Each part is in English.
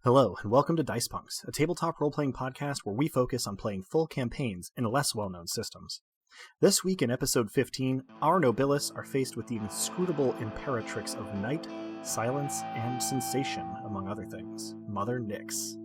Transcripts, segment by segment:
Hello, and welcome to Dice Punks, a tabletop role-playing podcast where we focus on playing full campaigns in less well-known systems. This week in episode 15, our nobilis are faced with the inscrutable imperatrix of night, silence, and sensation, among other things, Mother Nyx.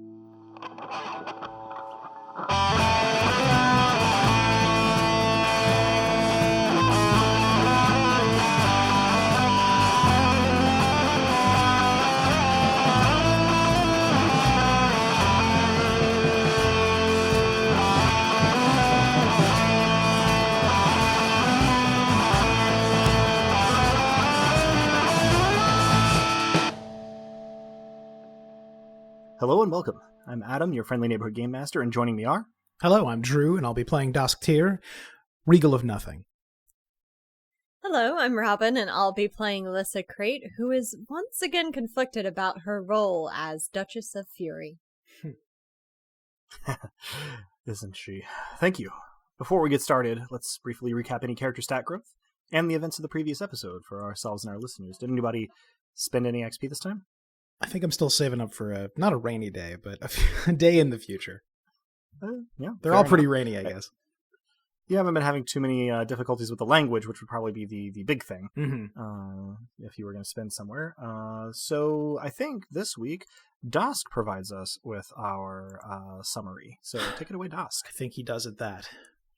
Hello and welcome. I'm Adam, your friendly neighborhood game master, and joining me are... Hello, I'm Drew, and I'll be playing Dosktir, Regal of Nothing. Hello, I'm Robin, and I'll be playing Alyssa Crate, who is once again conflicted about her role as Duchess of Fury. Isn't she? Thank you. Before we get started, let's briefly recap any character stat growth and the events of the previous episode for ourselves and our listeners. Did anybody spend any XP this time? I think I'm still saving up for not a rainy day, but a day in the future. Yeah, they're all pretty rainy, I guess. You haven't been having too many difficulties with the language, which would probably be the big thing if you were going to spend somewhere. So I think this week, Dosk provides us with our summary. So take it away, Dosk. I think he does at that.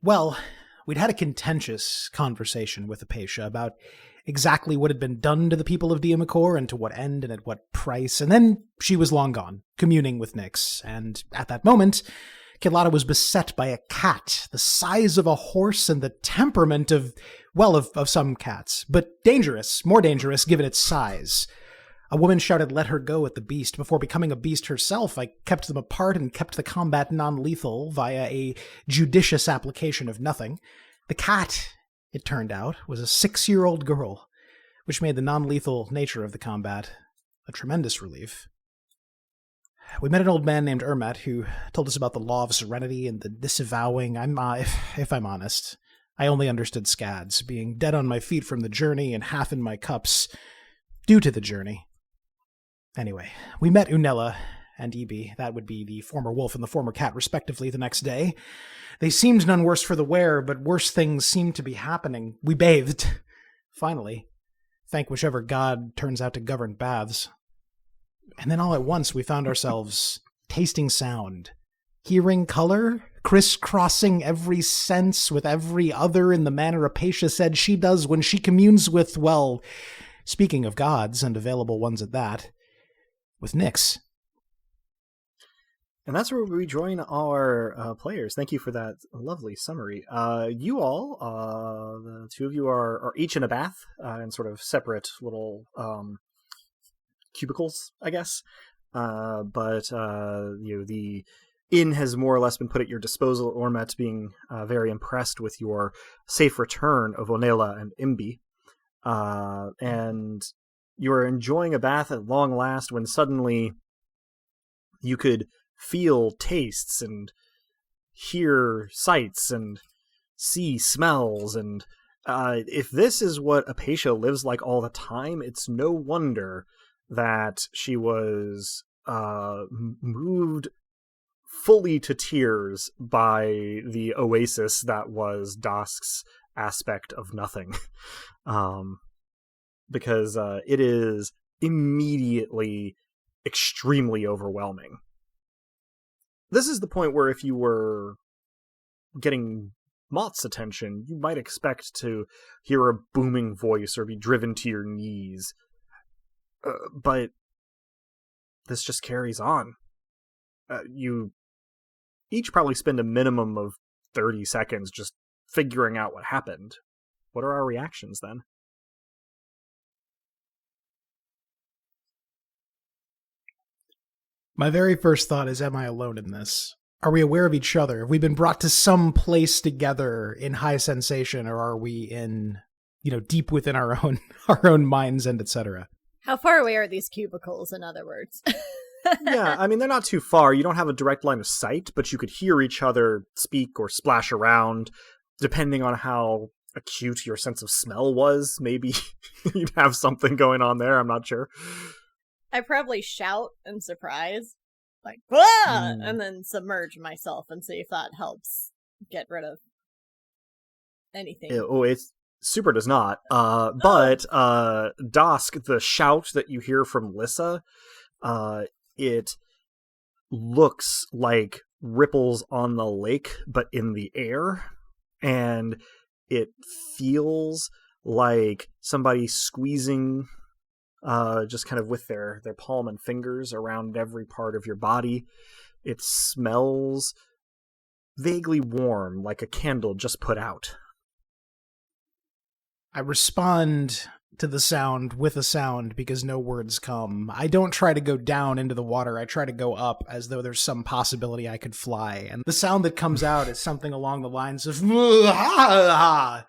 Well, we'd had a contentious conversation with Apatia about exactly what had been done to the people of Diamacor and to what end and at what price, and then she was long gone, communing with Nyx, and at that moment, Kilada was beset by a cat the size of a horse and the temperament of some cats, but dangerous, more dangerous given its size. A woman shouted, "Let her go," at the beast. Before becoming a beast herself, I kept them apart and kept the combat non-lethal via a judicious application of nothing. The cat, it turned out, was a 6-year-old girl, which made the non-lethal nature of the combat a tremendous relief. We met an old man named Ermat who told us about the law of serenity and the disavowing. If I'm honest, I only understood scads, being dead on my feet from the journey and half in my cups due to the journey. Anyway, we met Unella and Ebi, that would be the former wolf and the former cat respectively, the next day. They seemed none worse for the wear, but worse things seemed to be happening. We bathed. Finally. Thank whichever god turns out to govern baths. And then all at once we found ourselves tasting sound, hearing color, crisscrossing every sense with every other in the manner Apatia said she does when she communes with, well, speaking of gods, and available ones at that, with Nyx. And that's where we join our players. Thank you for that lovely summary. You all, the two of you are each in a bath in sort of separate little cubicles, I guess. But the inn has more or less been put at your disposal. Ormet being very impressed with your safe return of Onela and Imbi. And you are enjoying a bath at long last when suddenly you could feel tastes and hear sights and see smells. And if this is what Apatia lives like all the time, it's no wonder that she was moved fully to tears by the oasis that was Dosk's aspect of nothing. Because it is immediately extremely overwhelming. This is the point where if you were getting Mott's attention, you might expect to hear a booming voice or be driven to your knees. But this just carries on. You each probably spend a minimum of 30 seconds just figuring out what happened. What are our reactions then? My very first thought is, am I alone in this? Are we aware of each other? Have we been brought to some place together in high sensation, or are we in, deep within our own minds and etc.? How far away are these cubicles, in other words? Yeah, I mean, they're not too far. You don't have a direct line of sight, but you could hear each other speak or splash around, depending on how acute your sense of smell was. Maybe you'd have something going on there, I'm not sure. I probably shout in surprise. like, "Ah!" and then submerge myself and see if that helps get rid of anything. It's super does not. But Dosk, the shout that you hear from Lissa, it looks like ripples on the lake, but in the air, and it feels like somebody squeezing just kind of with their palm and fingers around every part of your body. It smells vaguely warm, like a candle just put out. I respond to the sound with a sound because no words come. I don't try to go down into the water. I try to go up as though there's some possibility I could fly. And the sound that comes out is something along the lines of ha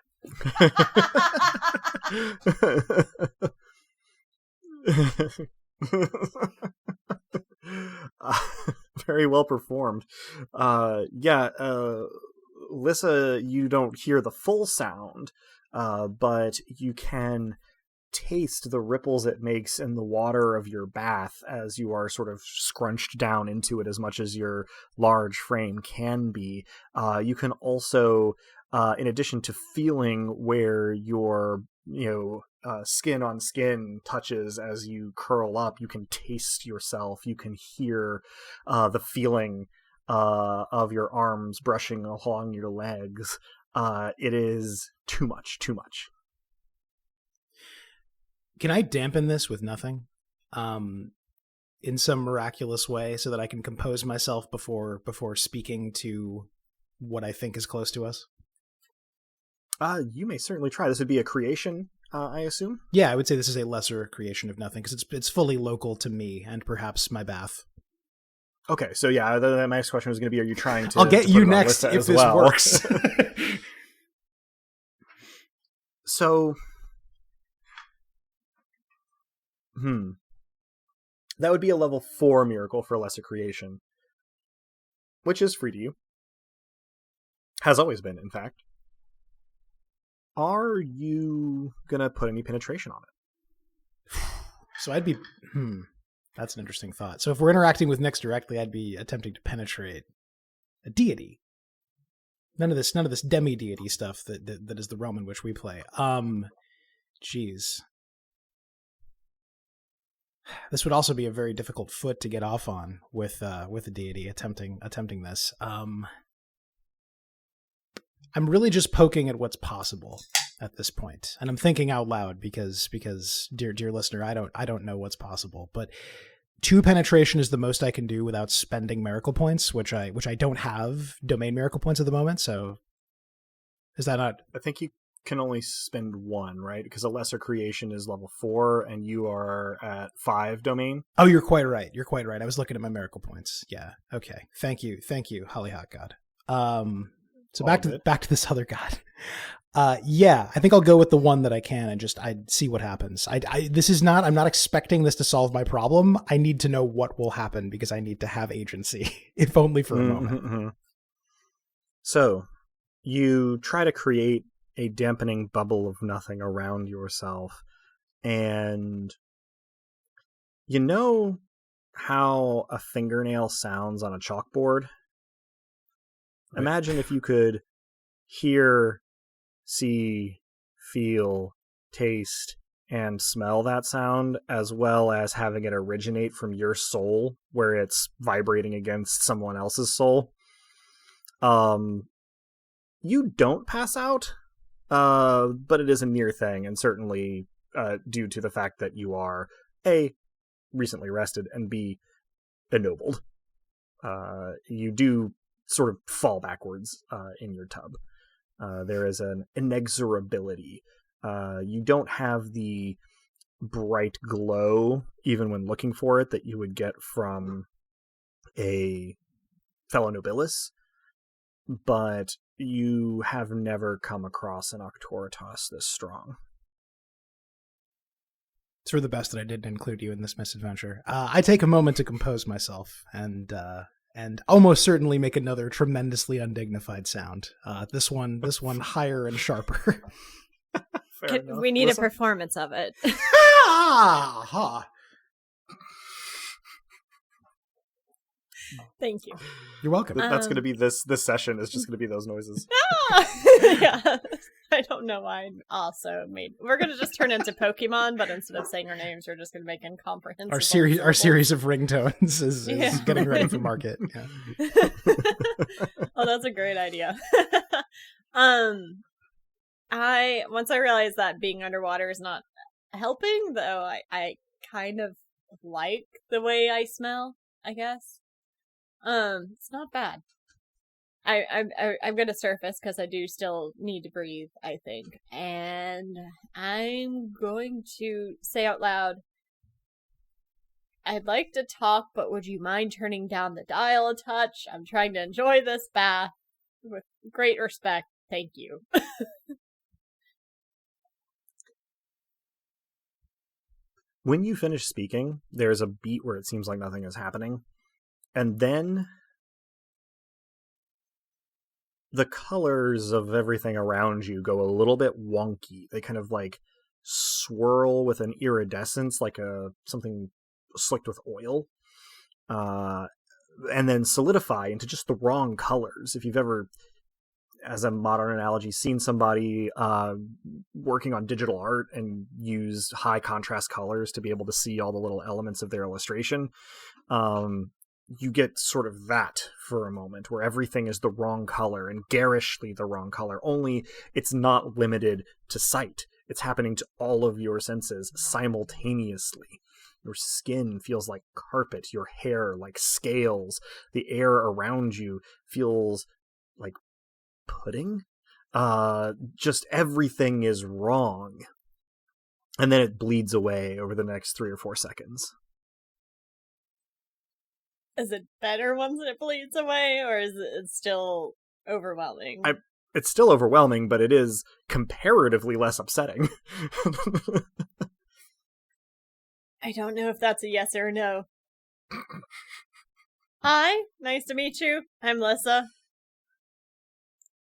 Very well performed. Lissa, you don't hear the full sound, but you can taste the ripples it makes in the water of your bath as you are sort of scrunched down into it as much as your large frame can be. You can also, in addition to feeling where your skin on skin touches as you curl up, you can taste yourself. You can hear the feeling of your arms brushing along your legs. It is too much. Can I dampen this with nothing? In some miraculous way so that I can compose myself before speaking to what I think is close to us? You may certainly try. This would be a creation, I assume? Yeah, I would say this is a lesser creation of nothing, because it's fully local to me and perhaps my bath. Okay, so yeah, my next question was going to be, are you trying to... I'll get you next if this works. So... That would be a level 4 miracle for a lesser creation, which is free to you. Has always been, in fact. Are you gonna put any penetration on it? So I'd be... That's an interesting thought. So if we're interacting with Nyx directly, I'd be attempting to penetrate a deity. None of this demi-deity stuff that is the realm in which we play. Jeez. This would also be a very difficult foot to get off on with a deity attempting this. I'm really just poking at what's possible at this point, and I'm thinking out loud because dear listener, I don't know what's possible. But 2 penetration is the most I can do without spending miracle points, which I don't have domain miracle points at the moment. So is that not? I think you can only spend 1, right? Because a lesser creation is level 4, and you are at 5 domain. Oh, you're quite right. I was looking at my miracle points. Yeah. Okay. Thank you, Hollyhock God. So back to this other god. Yeah, I think I'll go with the one that I can and I'd see what happens. I'm not expecting this to solve my problem. I need to know what will happen because I need to have agency, if only for a moment. Mm-hmm. So you try to create a dampening bubble of nothing around yourself, and you know how a fingernail sounds on a chalkboard? Right. Imagine if you could hear, see, feel, taste, and smell that sound, as well as having it originate from your soul, where it's vibrating against someone else's soul. You don't pass out, but it is a near thing, and certainly due to the fact that you are A, recently rested, and B, ennobled. You do sort of fall backwards in your tub. There is an inexorability. You don't have the bright glow, even when looking for it, that you would get from a fellow nobilis, but you have never come across an Octoritas this strong. It's for the best that I didn't include you in this misadventure. I take a moment to compose myself and almost certainly make another tremendously undignified sound. This one higher and sharper. We need a performance of it. Thank you. You're welcome. That's going to be this session is just going to be those noises. Yeah. I don't know why I also made. We're going to just turn into Pokemon, but instead of saying our names, we're just going to make incomprehensible. Our series of ringtones is getting ready for market. Yeah. Oh, that's a great idea. Once I realized that being underwater is not helping, though, I kind of like the way I smell, I guess. It's not bad. I'm gonna surface because I do still need to breathe, I think. And I'm going to say out loud, I'd like to talk, but would you mind turning down the dial a touch? I'm trying to enjoy this bath with great respect. Thank you. When you finish speaking, there's a beat where it seems like nothing is happening. And then the colors of everything around you go a little bit wonky. They kind of like swirl with an iridescence, like something slicked with oil, and then solidify into just the wrong colors. If you've ever, as a modern analogy, seen somebody working on digital art and use high contrast colors to be able to see all the little elements of their illustration, you get sort of that for a moment, where everything is the wrong color and garishly the wrong color, only it's not limited to sight. It's happening to all of your senses simultaneously. Your skin feels like carpet, your hair like scales, the air around you feels like pudding. Just everything is wrong. And then it bleeds away over the next 3 or 4 seconds. Is it better once it bleeds away, or is it still overwhelming? It's still overwhelming, but it is comparatively less upsetting. I don't know if that's a yes or a no. Hi, nice to meet you. I'm Lissa.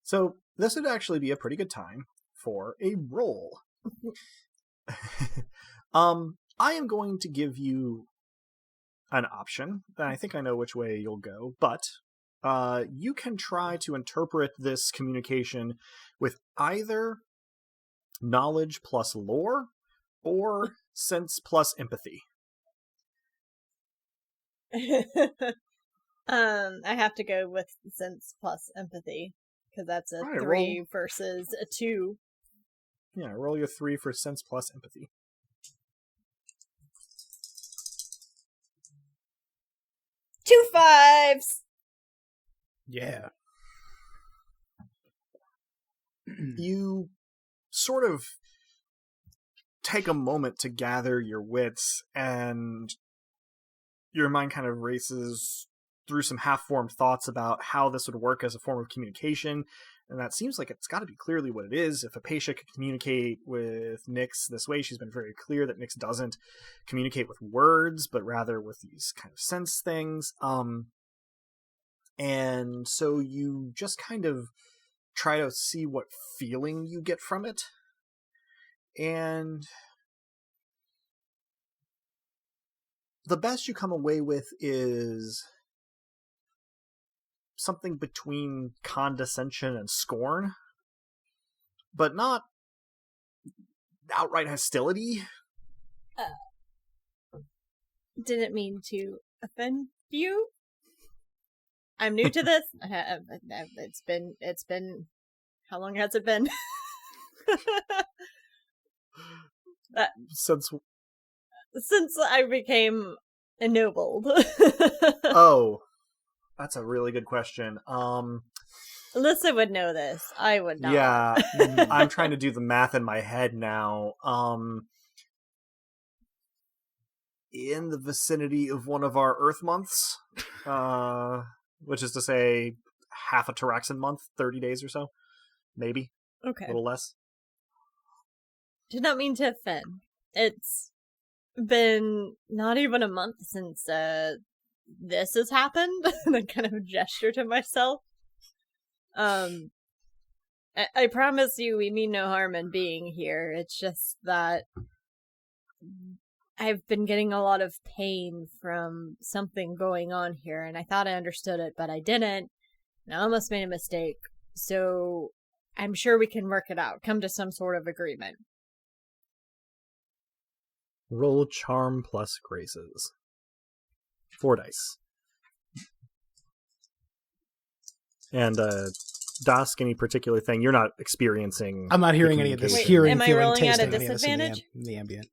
So this would actually be a pretty good time for a roll. I am going to give you an option, and I think I know which way you'll go, but you can try to interpret this communication with either knowledge plus lore or sense plus empathy. I have to go with sense plus empathy, because that's a 3 versus a 2. Yeah, roll your 3 for sense plus empathy. 2 5s! Yeah. You sort of take a moment to gather your wits, and your mind kind of races through some half-formed thoughts about how this would work as a form of communication, and that seems like it's got to be clearly what it is. If Apatia could communicate with Nyx this way, she's been very clear that Nyx doesn't communicate with words, but rather with these kind of sense things. And so you just kind of try to see what feeling you get from it. And the best you come away with is something between condescension and scorn, but not outright hostility. Didn't mean to offend you. I'm new to this. It's been. How long has it been? Since I became ennobled. Oh, that's a really good question. Alyssa would know this. I would not. Yeah, I'm trying to do the math in my head now. In the vicinity of one of our Earth months, which is to say half a Taraxan month, 30 days or so, maybe. Okay. A little less. Did not mean to offend. It's been not even a month since this has happened. And I kind of gesture to myself. I promise you we mean no harm in being here. It's just that I've been getting a lot of pain from something going on here, and I thought I understood it, but I didn't. And I almost made a mistake. So I'm sure we can work it out, come to some sort of agreement. Roll charm plus graces. 4 dice. And Dusk, any particular thing? You're not experiencing. I'm not hearing any of this. communication. Hearing, am I feeling, rolling at a tasting any of this in disadvantage? the ambient.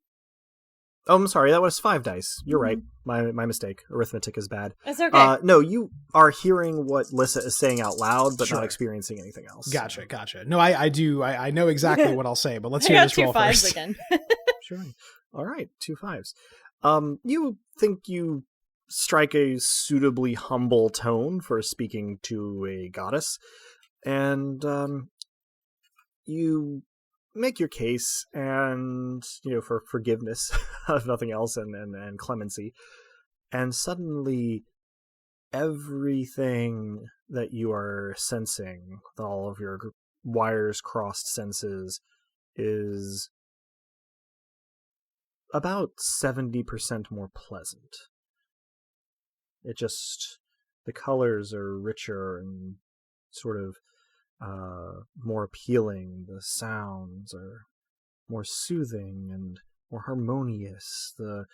Oh, I'm sorry. That was 5 dice. You're right. My mistake. Arithmetic is bad. It's okay. No, you are hearing what Lissa is saying out loud, but Sure. not experiencing anything else. Gotcha. No, I do. I know exactly what I'll say, but let's I hear got this 2 roll 5s first. again. Sure. All right. 2 5s. You think you strike a suitably humble tone for speaking to a goddess, and you make your case, and for forgiveness if nothing else, and clemency, and suddenly everything that you are sensing with all of your wires crossed senses is about 70% more pleasant. The colors are richer and sort of more appealing. The sounds are more soothing and more harmonious. The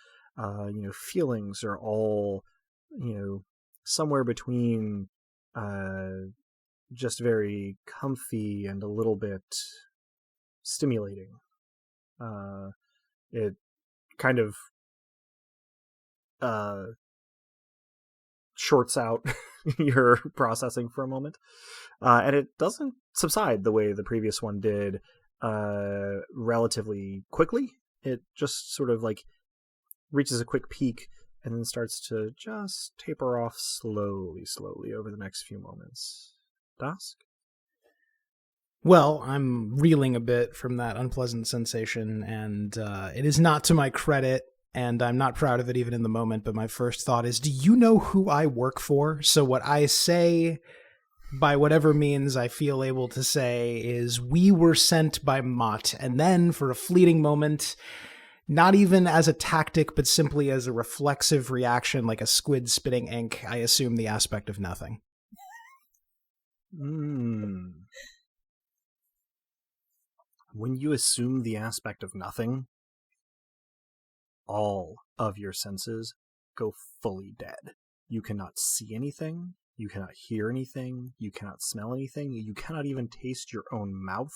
feelings are all somewhere between just very comfy and a little bit stimulating. It kind of shorts out your processing for a moment, and it doesn't subside the way the previous one did relatively quickly. It just sort of like reaches a quick peak and then starts to just taper off slowly over the next few moments. Dusk? Well, I'm reeling a bit from that unpleasant sensation, and it is not to my credit, and I'm not proud of it even in the moment, but my first thought is, do you know who I work for? So what I say, by whatever means I feel able to say, is we were sent by Mott, and then for a fleeting moment, not even as a tactic, but simply as a reflexive reaction, like a squid spitting ink, I assume the aspect of nothing. When you assume the aspect of nothing, all of your senses go fully dead. You cannot see anything, you cannot hear anything, you cannot smell anything, you cannot even taste your own mouth,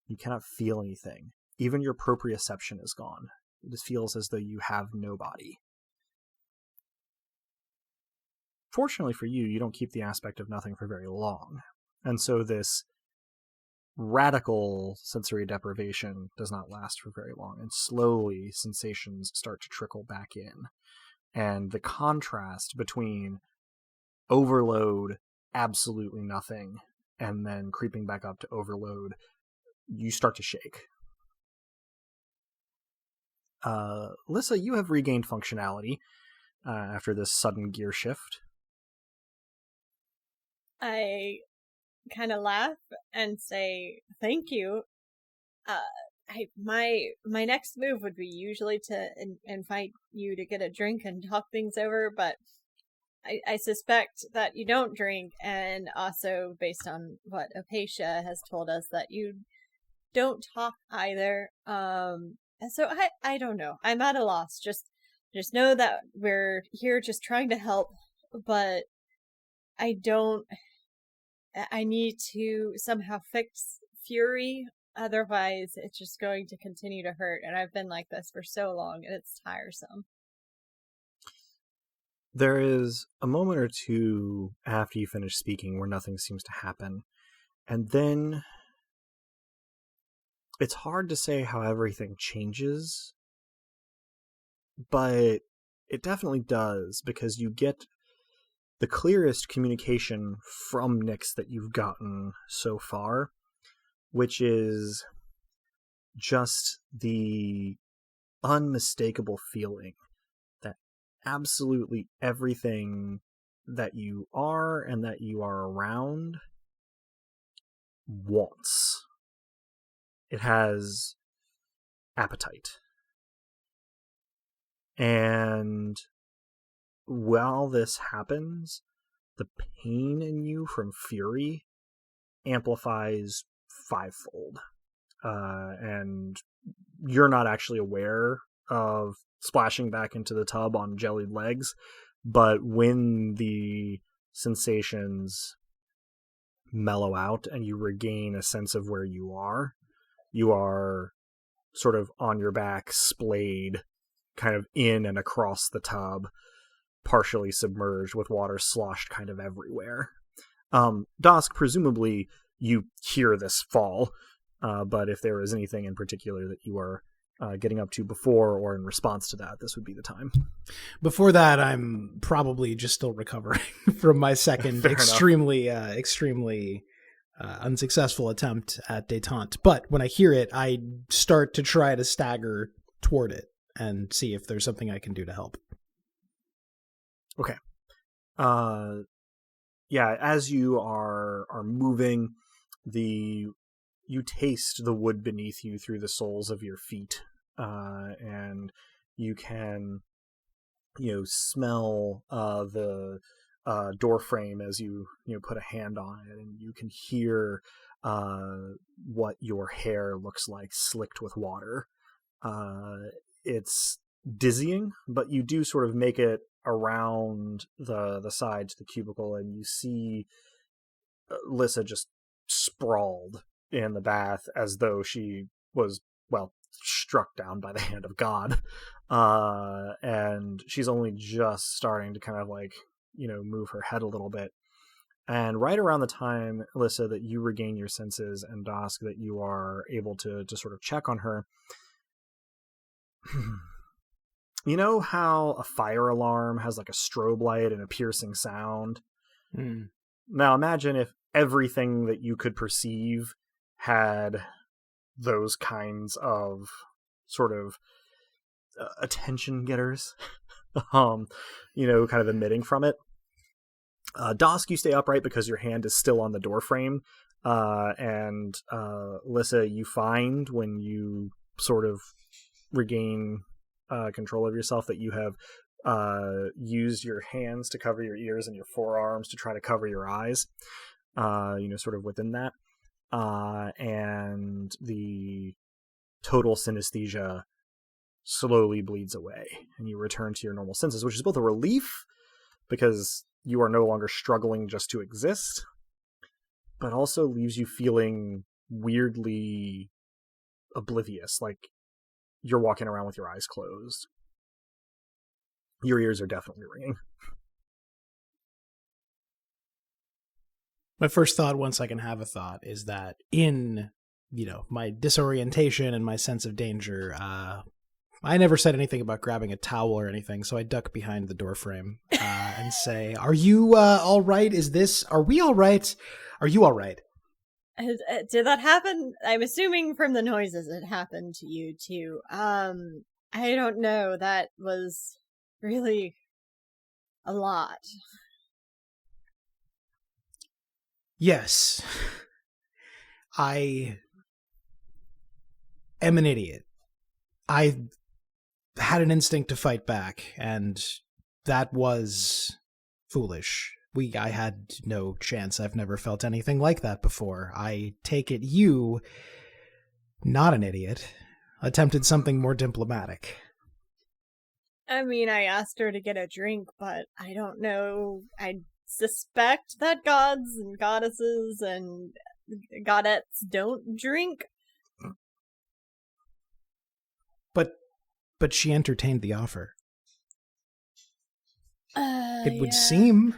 you cannot feel anything. Even your proprioception is gone. It just feels as though you have no body. Fortunately for you, you don't keep the aspect of nothing for very long, and so this radical sensory deprivation does not last for very long, and slowly sensations start to trickle back in. And the contrast between overload, absolutely nothing, and then creeping back up to overload, you start to shake. Lissa, you have regained functionality after this sudden gear shift. I kind of laugh and say thank you. My next move would be usually to invite you to get a drink and talk things over, but I suspect that you don't drink, and also based on what Apatia has told us, that you don't talk either. And so I don't know. I'm at a loss. Just know that we're here just trying to help, but I need to somehow fix Fury, otherwise it's just going to continue to hurt, and I've been like this for so long, and it's tiresome. There is a moment or two after you finish speaking where nothing seems to happen, and then it's hard to say how everything changes, but it definitely does, because you get the clearest communication from Nyx that you've gotten so far, which is just the unmistakable feeling that absolutely everything that you are and that you are around wants. It has appetite. And while this happens, the pain in you from fury amplifies fivefold. And you're not actually aware of splashing back into the tub on jellied legs, but when the sensations mellow out and you regain a sense of where you are sort of on your back, splayed, kind of in and across the tub, partially submerged with water sloshed kind of everywhere. Dosk, presumably you hear this fall, but if there is anything in particular that you are getting up to before or in response to that, this would be the time. Before that, I'm probably just still recovering from my second extremely unsuccessful attempt at détente. But when I hear it, I start to try to stagger toward it and see if there's something I can do to help. Okay. Yeah, as you are moving, you taste the wood beneath you through the soles of your feet, and you can, smell the door frame as you put a hand on it, and you can hear what your hair looks like slicked with water. It's dizzying, but you do sort of make it around the side to the cubicle, and you see Lissa just sprawled in the bath as though she was, struck down by the hand of God. And she's only just starting to kind of move her head a little bit. And right around the time, Lissa, that you regain your senses, and Dosk, that you are able to sort of check on her, you know how a fire alarm has like a strobe light and a piercing sound? Mm. Now imagine if everything that you could perceive had those kinds of sort of attention getters, kind of emitting from it. Dosk, you stay upright because your hand is still on the door frame. And Lissa, you find when you sort of regain control of yourself that you have used your hands to cover your ears and your forearms to try to cover your eyes, sort of within that. And the total synesthesia slowly bleeds away, and you return to your normal senses, which is both a relief because you are no longer struggling just to exist, but also leaves you feeling weirdly oblivious, like you're walking around with your eyes closed. Your ears are definitely ringing. My first thought, once I can have a thought, is that in, my disorientation and my sense of danger, I never said anything about grabbing a towel or anything, so I duck behind the doorframe and say, "Are you all right? Are we all right? Are you all right?" Did that happen? I'm assuming from the noises it happened to you too. I don't know. That was really a lot. Yes. I am an idiot. I had an instinct to fight back, and that was foolish. I had no chance. I've never felt anything like that before. I take it you, not an idiot, attempted something more diplomatic. I mean, I asked her to get a drink, but I don't know. I suspect that gods and goddesses and godettes don't drink. But she entertained the offer. It would Yeah. seem.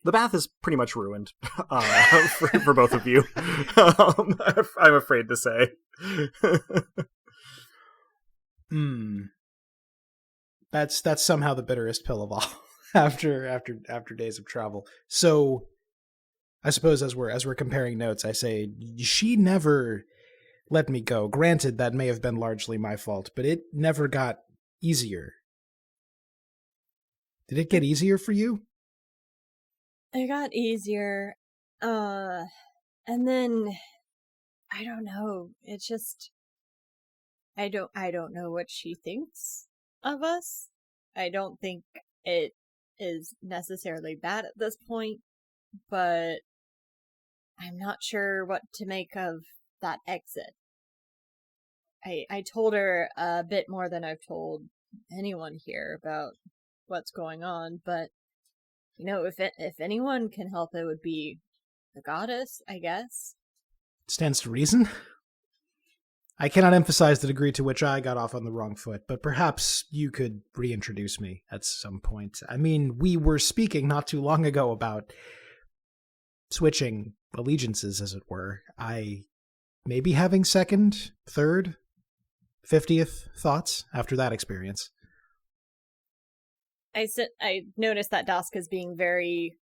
The bath is pretty much ruined for both of you. I'm afraid to say. That's somehow the bitterest pill of all. after days of travel. So, I suppose as we're comparing notes, I say she never let me go. Granted, that may have been largely my fault, but it never got easier. Did it get easier for you? It got easier. And then I don't know. It just I don't know what she thinks of us. I don't think it is necessarily bad at this point, but I'm not sure what to make of that exit. I told her a bit more than I've told anyone here about what's going on, but if anyone can help, it would be the goddess, I guess. Stands to reason. I cannot emphasize the degree to which I got off on the wrong foot, but perhaps you could reintroduce me at some point. I mean, we were speaking not too long ago about switching allegiances, as it were. I may be having second, third, 50th thoughts after that experience. I noticed that Dusk is being very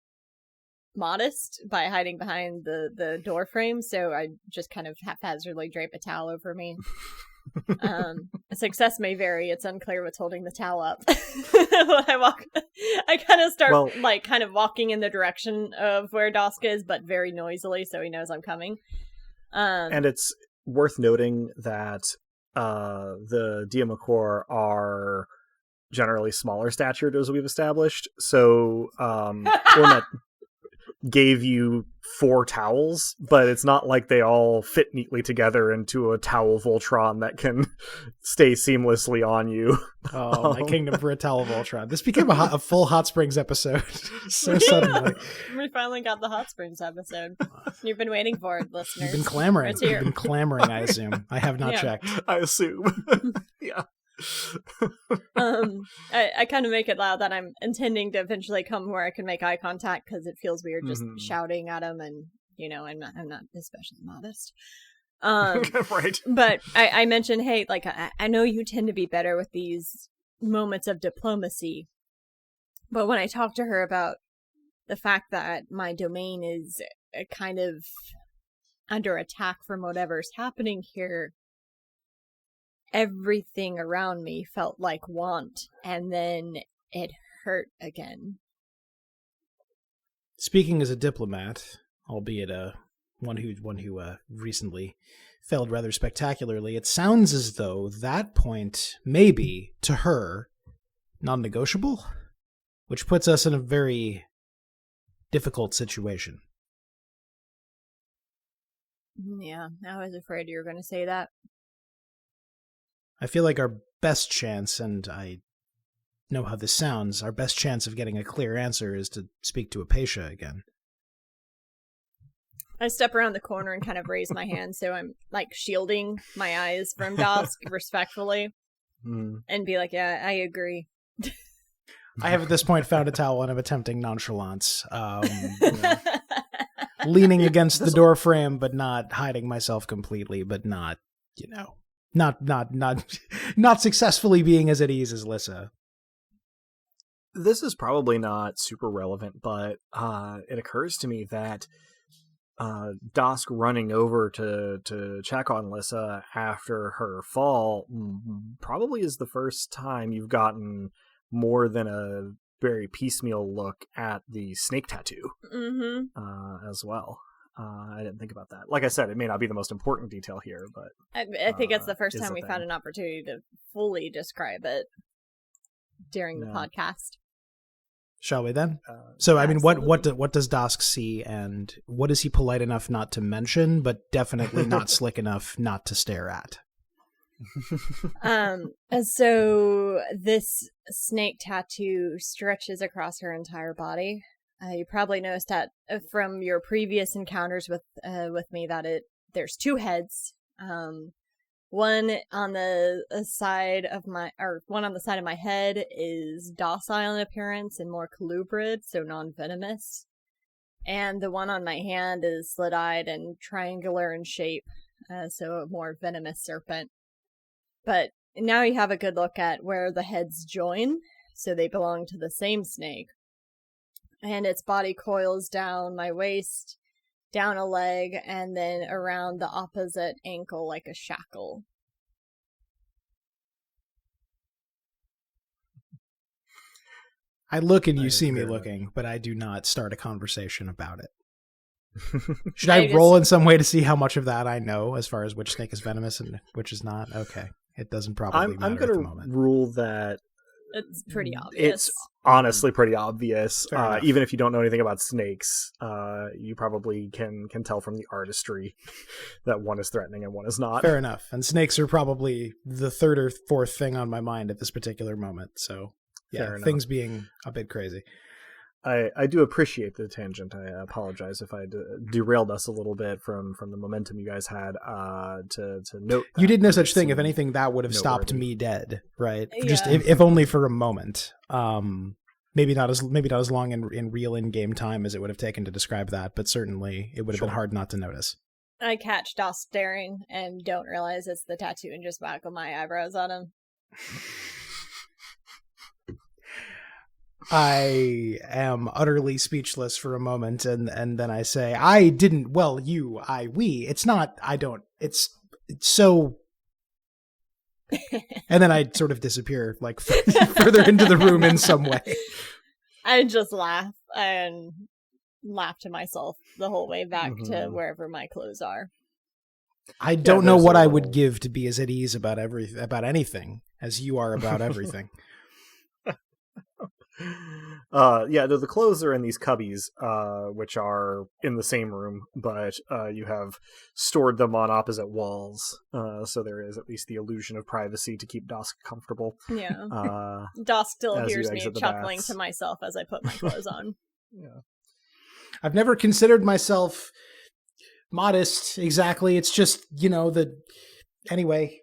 modest by hiding behind the door frame, so I just kind of haphazardly drape a towel over me. Success may vary. It's unclear what's holding the towel up. When I kind of start kind of walking in the direction of where Dusk is, but very noisily, so he knows I'm coming. And it's worth noting that the Diamakor are generally smaller statured, as we've established. So Ornette gave you 4 towels, but it's not like they all fit neatly together into a towel Voltron that can stay seamlessly on you. Oh, my kingdom for a towel Voltron. This became a full Hot Springs episode so suddenly. We finally got the Hot Springs episode. You've been waiting for it, listeners. You've been clamoring. It's here. You've been clamoring, I assume. I have not checked. I assume. Yeah. I kind of make it loud that I'm intending to eventually come where I can make eye contact, because it feels weird just shouting at him, and I'm not especially modest. Right. But I mentioned, hey, like I know you tend to be better with these moments of diplomacy, but when I talk to her about the fact that my domain is kind of under attack from whatever's happening here, everything around me felt like want, and then it hurt again. Speaking as a diplomat, albeit one who recently failed rather spectacularly, it sounds as though that point may be, to her, non-negotiable, which puts us in a very difficult situation. Yeah, I was afraid you were going to say that. I feel like our best chance, and I know how this sounds, our best chance of getting a clear answer is to speak to Apatia again. I step around the corner and kind of raise my hand, so I'm like shielding my eyes from Dusk respectfully, and be like, yeah, I agree. I have at this point found a towel and I'm attempting nonchalance. Leaning against the door frame, but not hiding myself completely, but not, not successfully being as at ease as Lissa. This is probably not super relevant, but it occurs to me that Dusk running over to check on Lissa after her fall probably is the first time you've gotten more than a very piecemeal look at the snake tattoo as well. I didn't think about that. Like I said, it may not be the most important detail here, but I think it's the first time we've had an opportunity to fully describe it during the podcast. Shall we then? So, I mean, what does Dusk see, and what is he polite enough not to mention, but definitely not slick enough not to stare at? So this snake tattoo stretches across her entire body. You probably noticed that from your previous encounters with me that there's 2 heads. One on the side of my head is docile in appearance and more colubrid, so non-venomous. And the one on my hand is slit-eyed and triangular in shape, so a more venomous serpent. But now you have a good look at where the heads join, so they belong to the same snake. And its body coils down my waist, down a leg, and then around the opposite ankle like a shackle. I look and you see me looking, but I do not start a conversation about it. Should I roll in some way to see how much of that I know as far as which snake is venomous and which is not? Okay. It doesn't probably matter at the moment. I'm going to rule that It's pretty obvious. It's honestly pretty obvious. Fair Even if you don't know anything about snakes, you probably can tell from the artistry that one is threatening and one is not. Fair enough. And snakes are probably the third or fourth thing on my mind at this particular moment. So, yeah, things being a bit crazy. I do appreciate the tangent. I apologize if I derailed us a little bit from the momentum you guys had to note. You did no such thing. If anything, that would have stopped me dead, right? Yeah. Just if only for a moment. Maybe not as long in real in-game time as it would have taken to describe that, but certainly it would have been hard not to notice. I catch Doss staring and don't realize it's the tattoo and just whack my eyebrows on him. I am utterly speechless for a moment, and then I say, it's not, I don't, it's so, and then I sort of disappear, like, further into the room in some way. I just laugh and laugh to myself the whole way back to wherever my clothes are. I don't know what I would give to be as at ease about anything as you are about everything. The clothes are in these cubbies, which are in the same room, but you have stored them on opposite walls, so there is at least the illusion of privacy to keep Dosk comfortable. Yeah. Dosk still hears me chuckling baths. to myself as I put my clothes on. Yeah. I've never considered myself modest, exactly. It's just, anyway.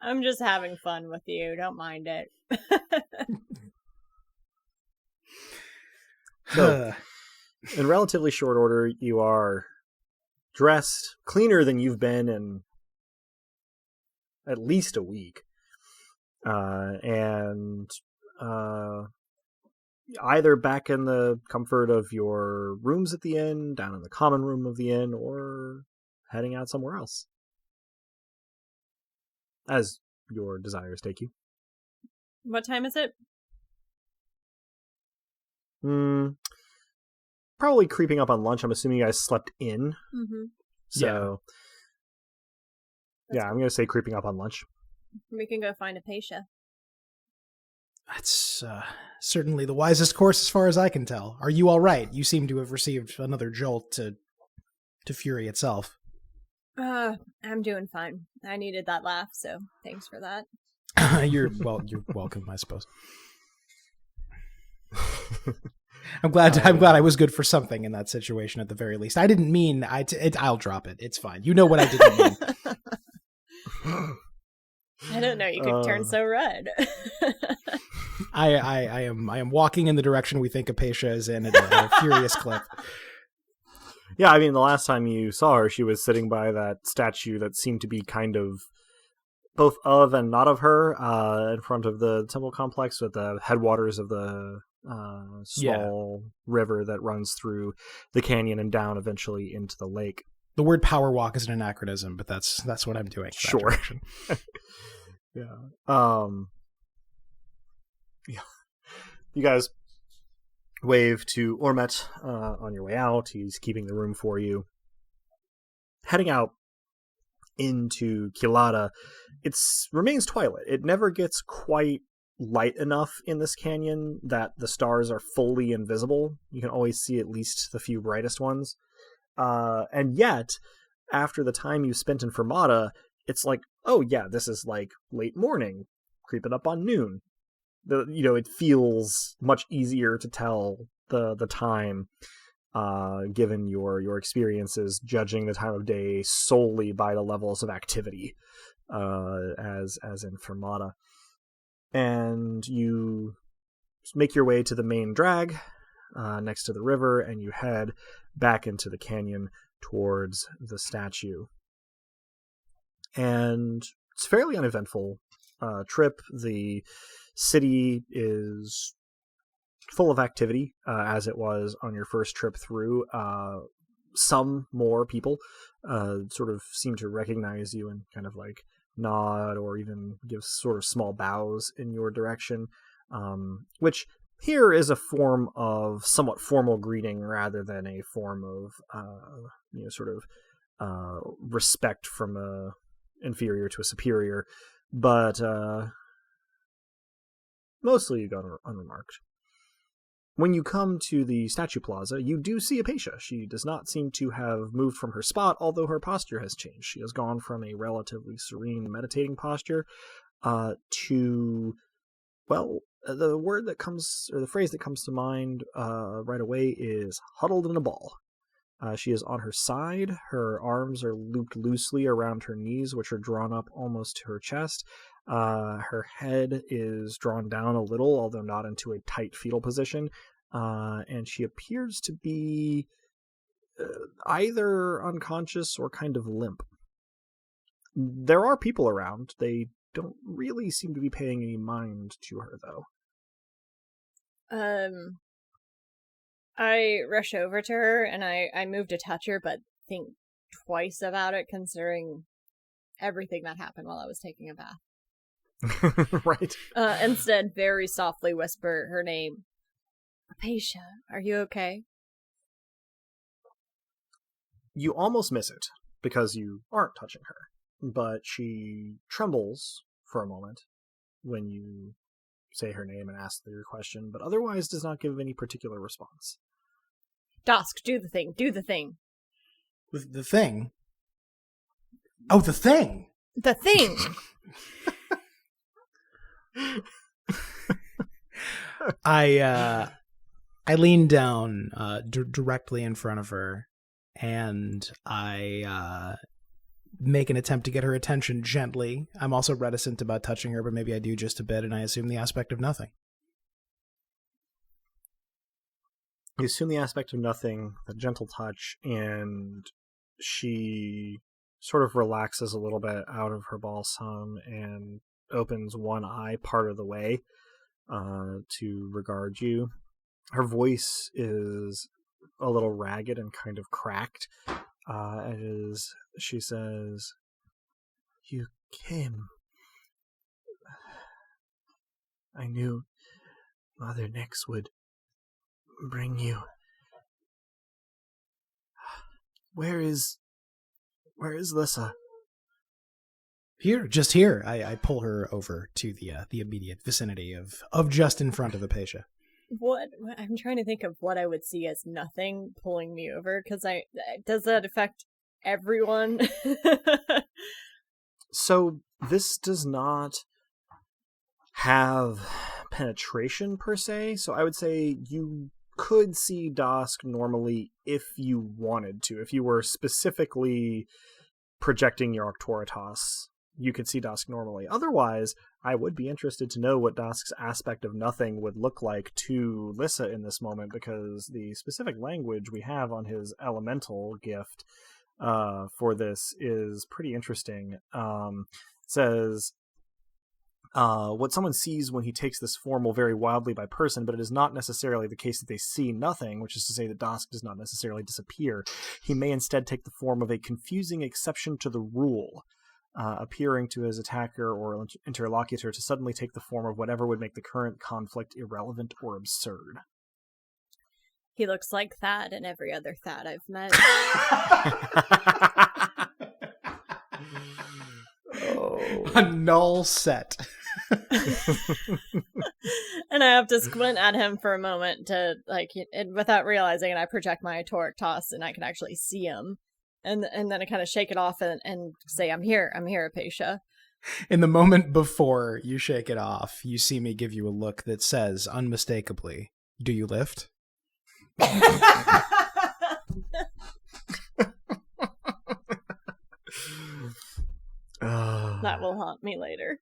I'm just having fun with you. Don't mind it. So, in relatively short order, you are dressed cleaner than you've been in at least a week. And either back in the comfort of your rooms at the inn, down in the common room of the inn, or heading out somewhere else. As your desires take you. What time is it? Probably creeping up on lunch. I'm assuming you guys slept in. Mm-hmm. So, I'm going to say creeping up on lunch. We can go find a Pasha. That's certainly the wisest course as far as I can tell. Are you all right? You seem to have received another jolt to Fury itself. I'm doing fine. I needed that laugh, so thanks for that. You're welcome, I suppose. I'm glad I was good for something in that situation at the very least. I didn't mean I'll drop it. It's fine. You know what I didn't mean. I don't know. You could turn so red. I am walking in the direction we think Apatia is in at a furious clip. Yeah, I mean, the last time you saw her, she was sitting by that statue that seemed to be kind of both of and not of her in front of the temple complex with the headwaters of the small river that runs through the canyon and down eventually into the lake. The word power walk is an anachronism, but that's what I'm doing. Sure. Yeah. You guys wave to Ormet on your way out. He's keeping the room for you. Heading out into Kilada, it remains twilight. It never gets quite light enough in this canyon that the stars are fully invisible. You can always see at least the few brightest ones. And yet, after the time you spent in Fermata, it's like, oh yeah, this is like late morning, creeping up on noon. It feels much easier to tell the time, given your experiences, judging the time of day solely by the levels of activity, as in Fermata. And you make your way to the main drag, next to the river, and you head back into the canyon towards the statue. And it's a fairly uneventful trip. The city is full of activity, as it was on your first trip through. Some more people sort of seem to recognize you and kind of like nod or even give sort of small bows in your direction, which here is a form of somewhat formal greeting rather than a form of sort of respect from a inferior to a superior. But mostly you go unremarked. When you come to the statue plaza, you do see Apatia. She does not seem to have moved from her spot, although her posture has changed. She has gone from a relatively serene, meditating posture to, well, the word that comes, or the phrase that comes to mind right away is huddled in a ball. She is on her side. Her arms are looped loosely around her knees, which are drawn up almost to her chest. Her head is drawn down a little, although not into a tight fetal position. And she appears to be either unconscious or kind of limp. There are people around. They don't really seem to be paying any mind to her, though. I rush over to her and I move to touch her, but think twice about it, considering everything that happened while I was taking a bath. Right. Instead, very softly whisper her name. Apatia, are you okay? You almost miss it, because you aren't touching her. But she trembles for a moment when you say her name and ask your question, but otherwise does not give any particular response. Dusk, do the thing, do the thing. The thing? Oh, the thing! The thing! I lean down directly in front of her, and I make an attempt to get her attention gently. I'm also reticent about touching her, but maybe I do just a bit, and I assume the aspect of nothing. You assume the aspect of nothing, the gentle touch, and she sort of relaxes a little bit out of her balsam and opens one eye part of the way to regard you. Her voice is a little ragged and kind of cracked as she says, "You came. I knew Mother Nyx would bring you. Where is Lissa?" Here, just here. I pull her over to the immediate vicinity of just in front of Apatia. What I'm trying to think of what I would see as nothing pulling me over, because does that affect everyone? So this does not have penetration per se, so I would say you could see Dosk normally if you wanted to. If you were specifically projecting your Octoritas, you could see Dosk normally. Otherwise, I would be interested to know what Dosk's aspect of nothing would look like to Lissa in this moment, because the specific language we have on his elemental gift for this is pretty interesting. It says, what someone sees when he takes this form will vary wildly by person, but it is not necessarily the case that they see nothing, which is to say that Dosk does not necessarily disappear. He may instead take the form of a confusing exception to the rule, appearing to his attacker or interlocutor to suddenly take the form of whatever would make the current conflict irrelevant or absurd. He looks like Thad and every other Thad I've met. A null set. And I have to squint at him for a moment to, without realizing, and I project my toric toss and I can actually see him. And then I kind of shake it off and say, I'm here, Apatia. In the moment before you shake it off, you see me give you a look that says, unmistakably, "Do you lift?" That will haunt me later.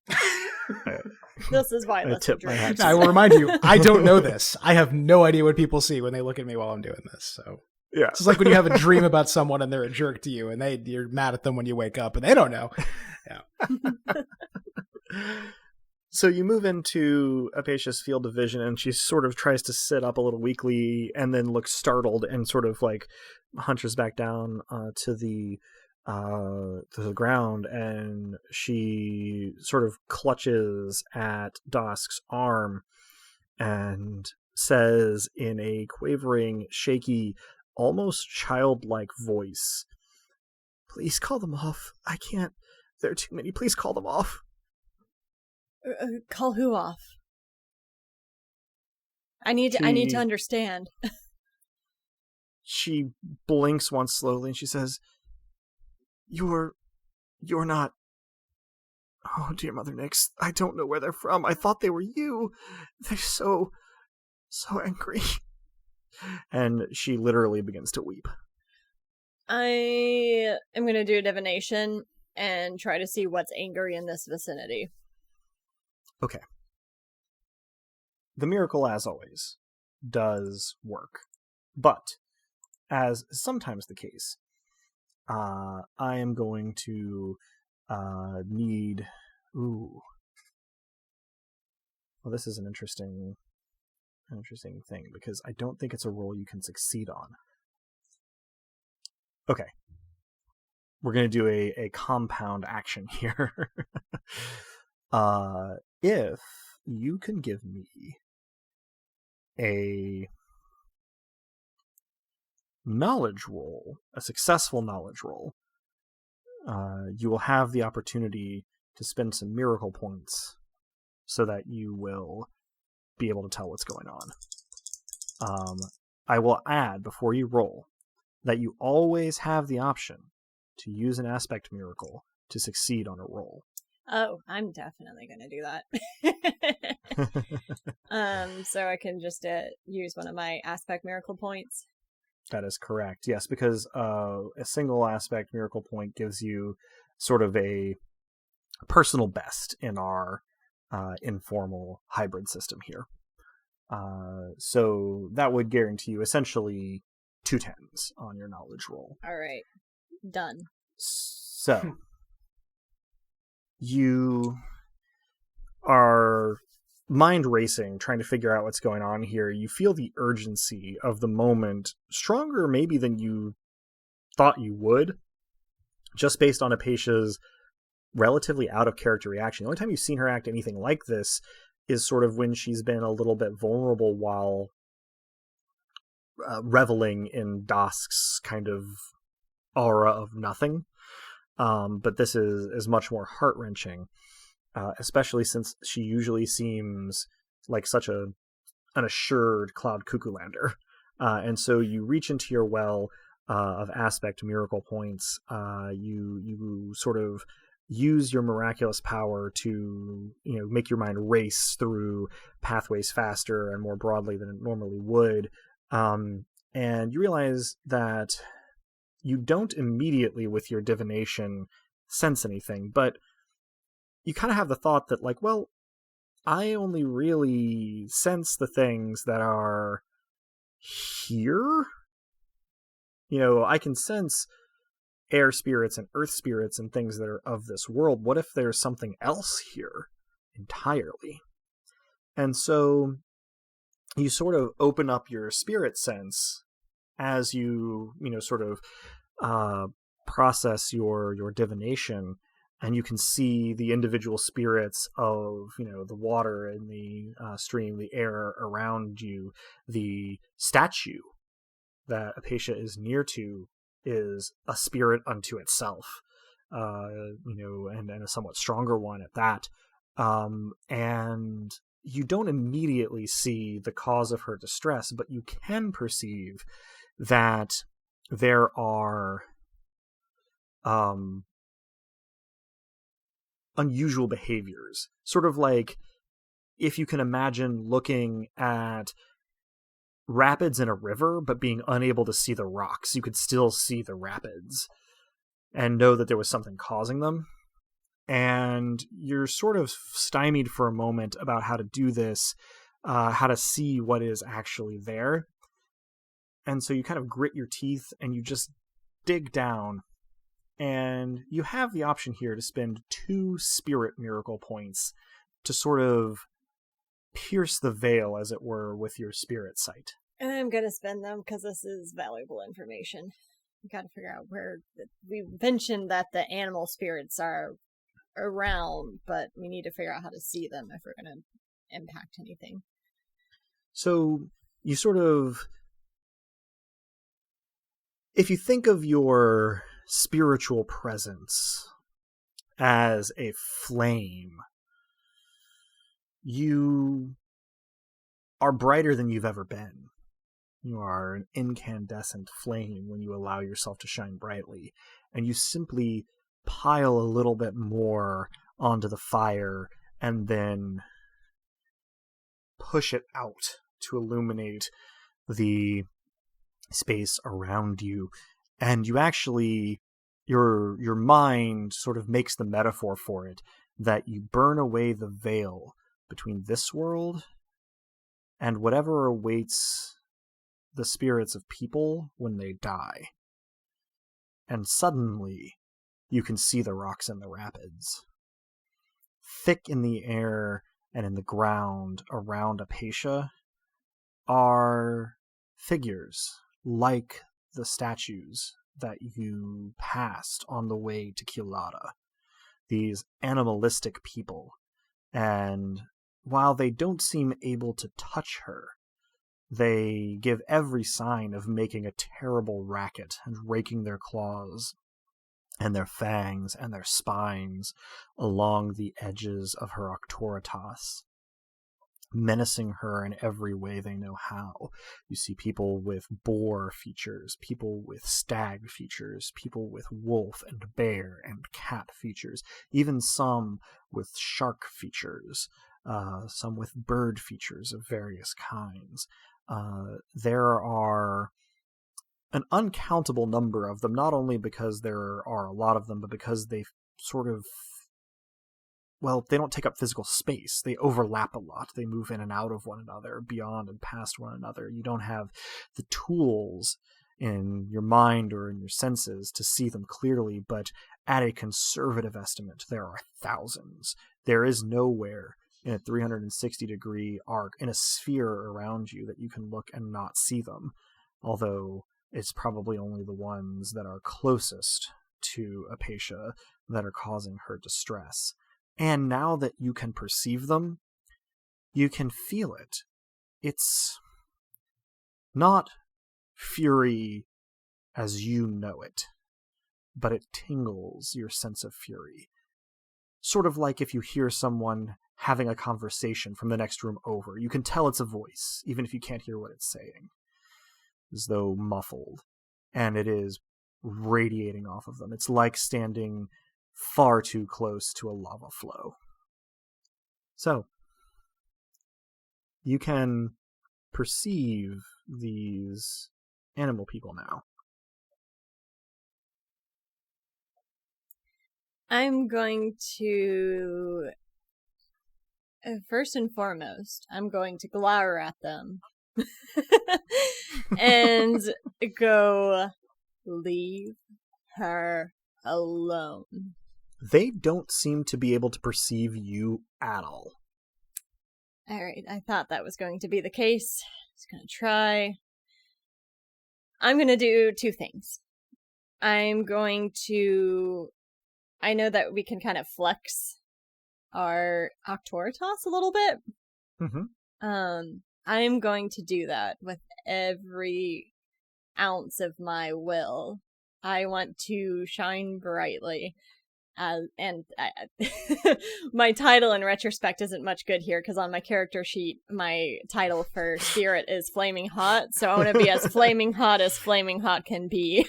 This is why I tip my hat. I will remind you, I don't know this. I have no idea what people see when they look at me while I'm doing this. So yeah, it's like when you have a dream about someone and they're a jerk to you, and you're mad at them when you wake up, and they don't know. Yeah. So you move into Apatia's field of vision, and she sort of tries to sit up a little weakly, and then looks startled, and sort of like hunches back down to the ground, and she sort of clutches at Dosk's arm and says in a quavering, shaky, almost childlike voice, "Please call them off. I can't. There are too many. Please call them off." Call who off? I need to understand. She blinks once slowly and she says, You're not... Oh, dear Mother Nyx, I don't know where they're from. I thought they were you. They're so angry. And she literally begins to weep. I am going to do a divination and try to see what's angry in this vicinity. Okay. The miracle, as always, does work. But, as is sometimes the case, I am going to need... Ooh. Well, this is an interesting thing, because I don't think it's a roll you can succeed on. Okay. We're going to do a compound action here. If you can give me a knowledge roll, a successful knowledge roll, you will have the opportunity to spend some miracle points so that you will be able to tell what's going on. I will add, before you roll, that you always have the option to use an aspect miracle to succeed on a roll. Oh, I'm definitely going to do that. So I can just use one of my aspect miracle points. That is correct. Yes, because a single aspect miracle point gives you sort of a personal best in our informal hybrid system here. So that would guarantee you essentially 2 10s on your knowledge roll. All right. Done. So you are mind racing, trying to figure out what's going on here. You feel the urgency of the moment stronger maybe than you thought you would, just based on Apatia's relatively out of character reaction. The only time you've seen her act anything like this is sort of when she's been a little bit vulnerable while reveling in Dosk's kind of aura of nothing. But this is much more heart-wrenching, especially since she usually seems like such an assured Cloud Cuckoo Lander. And so you reach into your well of aspect miracle points. You sort of use your miraculous power to, make your mind race through pathways faster and more broadly than it normally would. And you realize that you don't immediately with your divination sense anything, but you kind of have the thought that, like, well, I only really sense the things that are here. I can sense air spirits and earth spirits and things that are of this world. What if there's something else here entirely? And so you sort of open up your spirit sense as you, sort of process your divination, and you can see the individual spirits of, the water and the stream, the air around you. The statue that Apatia is near to is a spirit unto itself, and a somewhat stronger one at that. And you don't immediately see the cause of her distress, but you can perceive that there are unusual behaviors. Sort of like if you can imagine looking at rapids in a river, but being unable to see the rocks. You could still see the rapids and know that there was something causing them. And you're sort of stymied for a moment about how to do this, how to see what is actually there. And so you kind of grit your teeth and you just dig down. And you have the option here to spend 2 spirit miracle points to sort of pierce the veil, as it were, with your spirit sight. I'm going to spend them because this is valuable information. We got to figure out where... We mentioned that the animal spirits are around, but we need to figure out how to see them if we're going to impact anything. So you sort of... If you think of your spiritual presence as a flame, You are brighter than you've ever been. You are an incandescent flame when you allow yourself to shine brightly, and you simply pile a little bit more onto the fire and then push it out to illuminate the space around you. And you actually, your mind sort of makes the metaphor for it that you burn away the veil between this world and whatever awaits the spirits of people when they die. And suddenly, you can see the rocks in the rapids. Thick in the air and in the ground around Apatia are figures like the statues that you passed on the way to Kilada. These animalistic people. And while they don't seem able to touch her, they give every sign of making a terrible racket and raking their claws and their fangs and their spines along the edges of her Octoritas, menacing her in every way they know how. You see people with boar features, people with stag features, people with wolf and bear and cat features, even some with shark features, some with bird features of various kinds. There are an uncountable number of them, not only because there are a lot of them, but because they sort of, well, they don't take up physical space. They overlap a lot. They move in and out of one another, beyond and past one another. You don't have the tools in your mind or in your senses to see them clearly, but at a conservative estimate, there are thousands. There is nowhere in a 360-degree arc, in a sphere around you, that you can look and not see them, although it's probably only the ones that are closest to Apatia that are causing her distress. And now that you can perceive them, you can feel it. It's not fury as you know it, but it tingles your sense of fury. Sort of like if you hear someone having a conversation from the next room over. You can tell it's a voice, even if you can't hear what it's saying, as though muffled. And it is radiating off of them. It's like standing far too close to a lava flow. So, you can perceive these animal people now. I'm going to... First and foremost, I'm going to glower at them and go, leave her alone. They don't seem to be able to perceive you at all. Alright, I thought that was going to be the case. Just gonna try. I'm gonna do two things. I know that we can kind of flex our Octoritas a little bit. Mm-hmm. I'm going to do that with every ounce of my will. I want to shine brightly. And my title in retrospect isn't much good here, because on my character sheet, my title for spirit is Flaming Hot, so I want to be as flaming hot can be.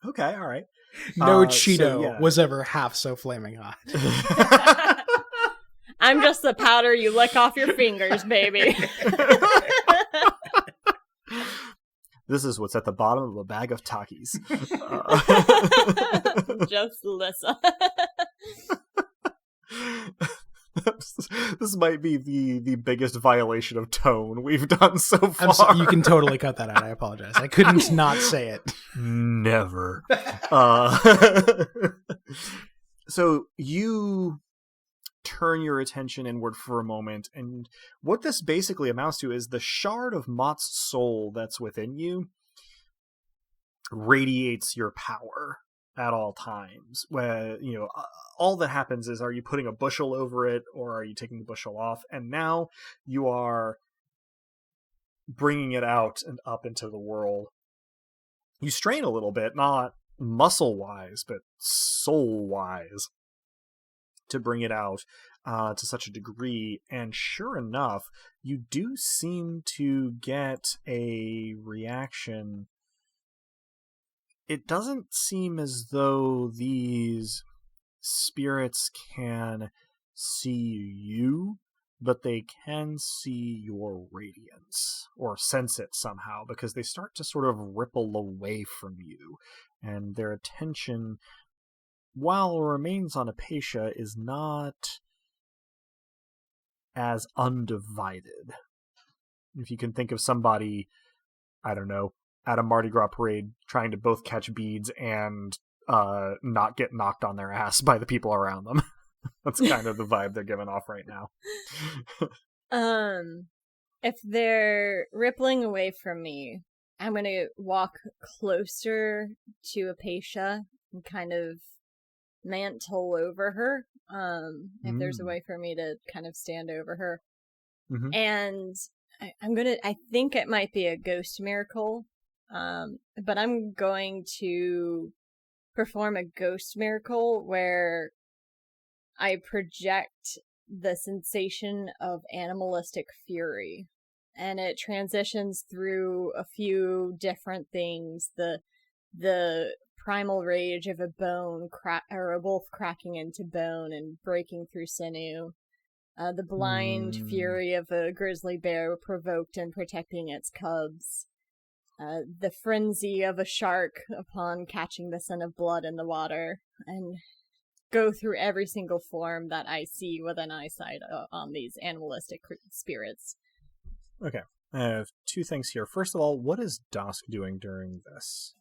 Okay, alright. No Cheeto was ever half so flaming hot. I'm just the powder you lick off your fingers, baby. This is what's at the bottom of a bag of Takis. Just listen. This might be the biggest violation of tone we've done so far. You can totally cut that out. I apologize. I couldn't not say it. Never. So you turn your attention inward for a moment, and what this basically amounts to is the shard of Mott's soul that's within you radiates your power at all times. Where, all that happens is, are you putting a bushel over it, or are you taking the bushel off? And now you are bringing it out and up into the world. You strain a little bit, not muscle-wise, but soul-wise, to bring it out. to such a degree, and sure enough, you do seem to get a reaction. It doesn't seem as though these spirits can see you, but they can see your radiance, or sense it somehow, because they start to sort of ripple away from you, and their attention, while it remains on Apatia, is not as undivided. If you can think of somebody, I don't know, at a Mardi Gras parade trying to both catch beads and not get knocked on their ass by the people around them. That's kind of the vibe they're giving off right now. If they're rippling away from me, I'm going to walk closer to Apatia and kind of mantle over her. If there's a way for me to kind of stand over her. Mm-hmm. And I think it might be a ghost miracle. But I'm going to perform a ghost miracle where I project the sensation of animalistic fury, and it transitions through a few different things. The primal rage of a bone or a wolf cracking into bone and breaking through sinew. The blind fury of a grizzly bear provoked and protecting its cubs. The frenzy of a shark upon catching the scent of blood in the water, and go through every single form that I see with an eyesight on these animalistic spirits. Okay. I have two things here. First of all, what is Dusk doing during this?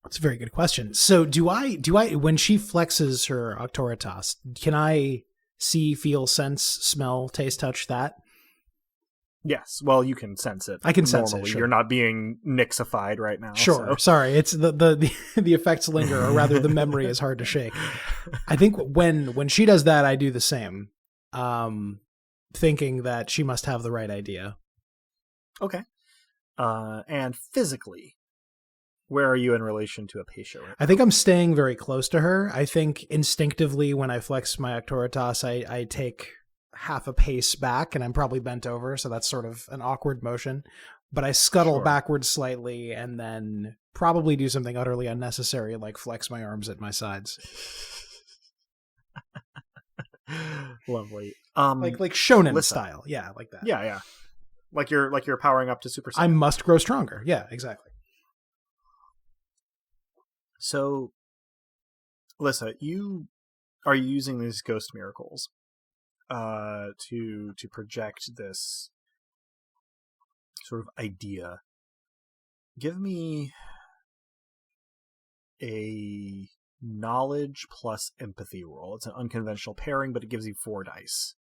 That's a very good question. So do I, when she flexes her Auctoritas, can I see, feel, sense, smell, taste, touch that? Yes. Well, you can sense it. I can sense it. Normally, Sure. You're not being Nyxified right now. Sure. So. Sorry. It's the effects linger, or rather the memory is hard to shake. I think when she does that, I do the same. Thinking that she must have the right idea. Okay. And physically, where are you in relation to Apatia right now? I think I'm staying very close to her. I think instinctively when I flex my Auctoritas, I take half a pace back, and I'm probably bent over, so that's sort of an awkward motion. But I scuttle backwards slightly, and then probably do something utterly unnecessary, like flex my arms at my sides. Lovely. Like shonen listen. style. Yeah, like that. Yeah. Like you're powering up to Super Saiyan. I must grow stronger. Yeah, exactly. So, Lissa, you are using these ghost miracles to project this sort of idea. Give me a knowledge plus empathy roll. It's an unconventional pairing, but it gives you 4 dice.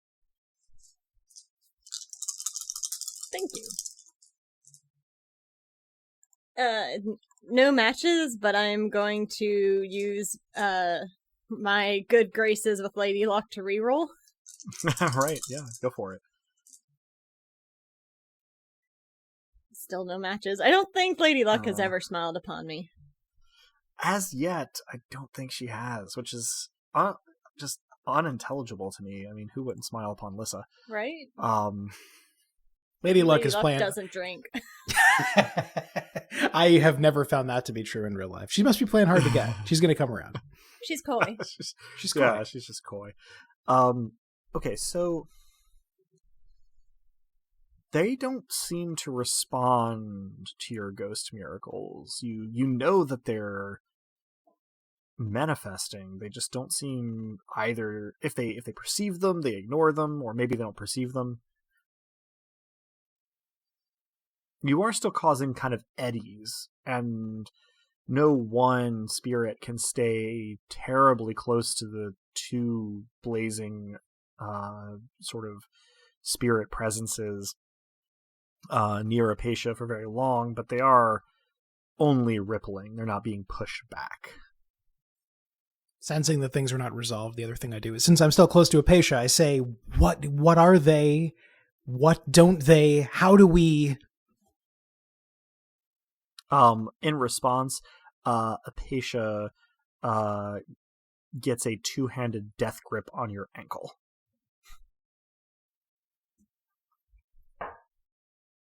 Thank you. No matches, but I'm going to use my good graces with Lady Luck to reroll. Right, yeah, go for it. Still no matches. I don't think Lady Luck has ever smiled upon me. As yet, I don't think she has, which is just unintelligible to me. I mean, who wouldn't smile upon Lissa? Right? Lady Luck is playing. Doesn't drink. I have never found that to be true in real life. She must be playing hard to get. She's going to come around. She's coy. She's coy. Yeah, she's just coy. Okay, so they don't seem to respond to your ghost miracles. You know that they're manifesting. They just don't seem either. If they perceive them, they ignore them, or maybe they don't perceive them. You are still causing kind of eddies, and no one spirit can stay terribly close to the 2 blazing sort of spirit presences near Apatia for very long, but they are only rippling. They're not being pushed back. Sensing that things are not resolved, the other thing I do is, since I'm still close to Apatia, I say, what are they? What don't they? How do we... In response, Apatia gets a two-handed death grip on your ankle.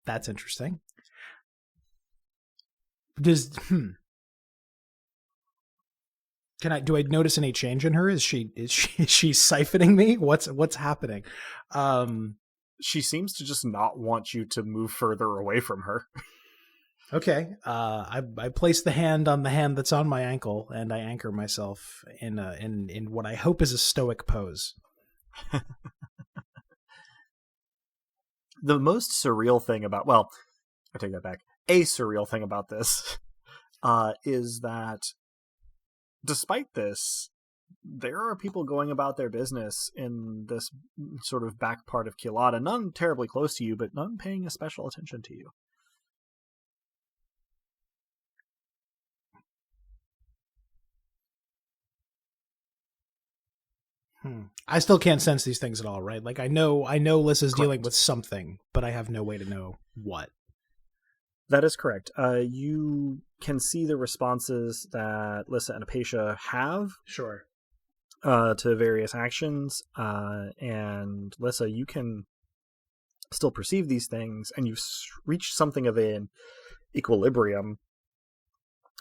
That's interesting. Do I notice any change in her? Is she siphoning me? What's happening? She seems to just not want you to move further away from her. Okay. I place the hand on the hand that's on my ankle, and I anchor myself in what I hope is a stoic pose. The most surreal thing about, well, I take that back. A surreal thing about this is that despite this, there are people going about their business in this sort of back part of Kilata, none terribly close to you, but none paying a special attention to you. I still can't sense these things at all, right? Like I know Lissa's Correct. dealing with something, but I have no way to know what. That is correct. You can see the responses that Lissa and Apatia have. Sure. To various actions, and Lissa, you can still perceive these things, and you've reached something of an equilibrium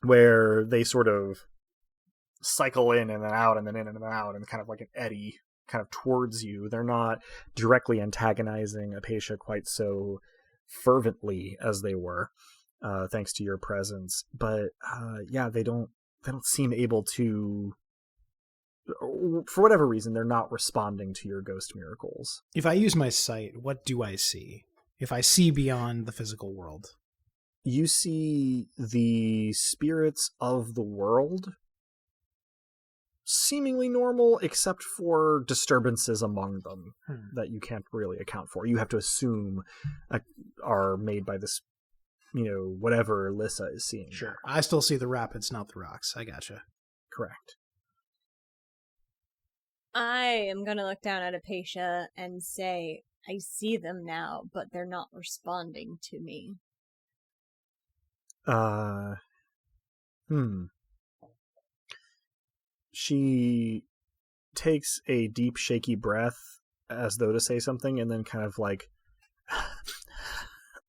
where they sort of cycle in and then out and then in and then out and kind of like an eddy kind of towards you. They're not directly antagonizing Apatia quite so fervently as they were, thanks to your presence. But yeah, they don't seem able to, for whatever reason, they're not responding to your ghost miracles. If I use my sight, what do I see? If I see beyond the physical world? You see the spirits of the world seemingly normal, except for disturbances among them that you can't really account for. You have to assume are made by this, whatever Lissa is seeing. Sure. I still see the rapids, not the rocks. I gotcha. Correct. I am going to look down at Apatia and say, I see them now, but they're not responding to me. She takes a deep, shaky breath as though to say something, and then kind of like,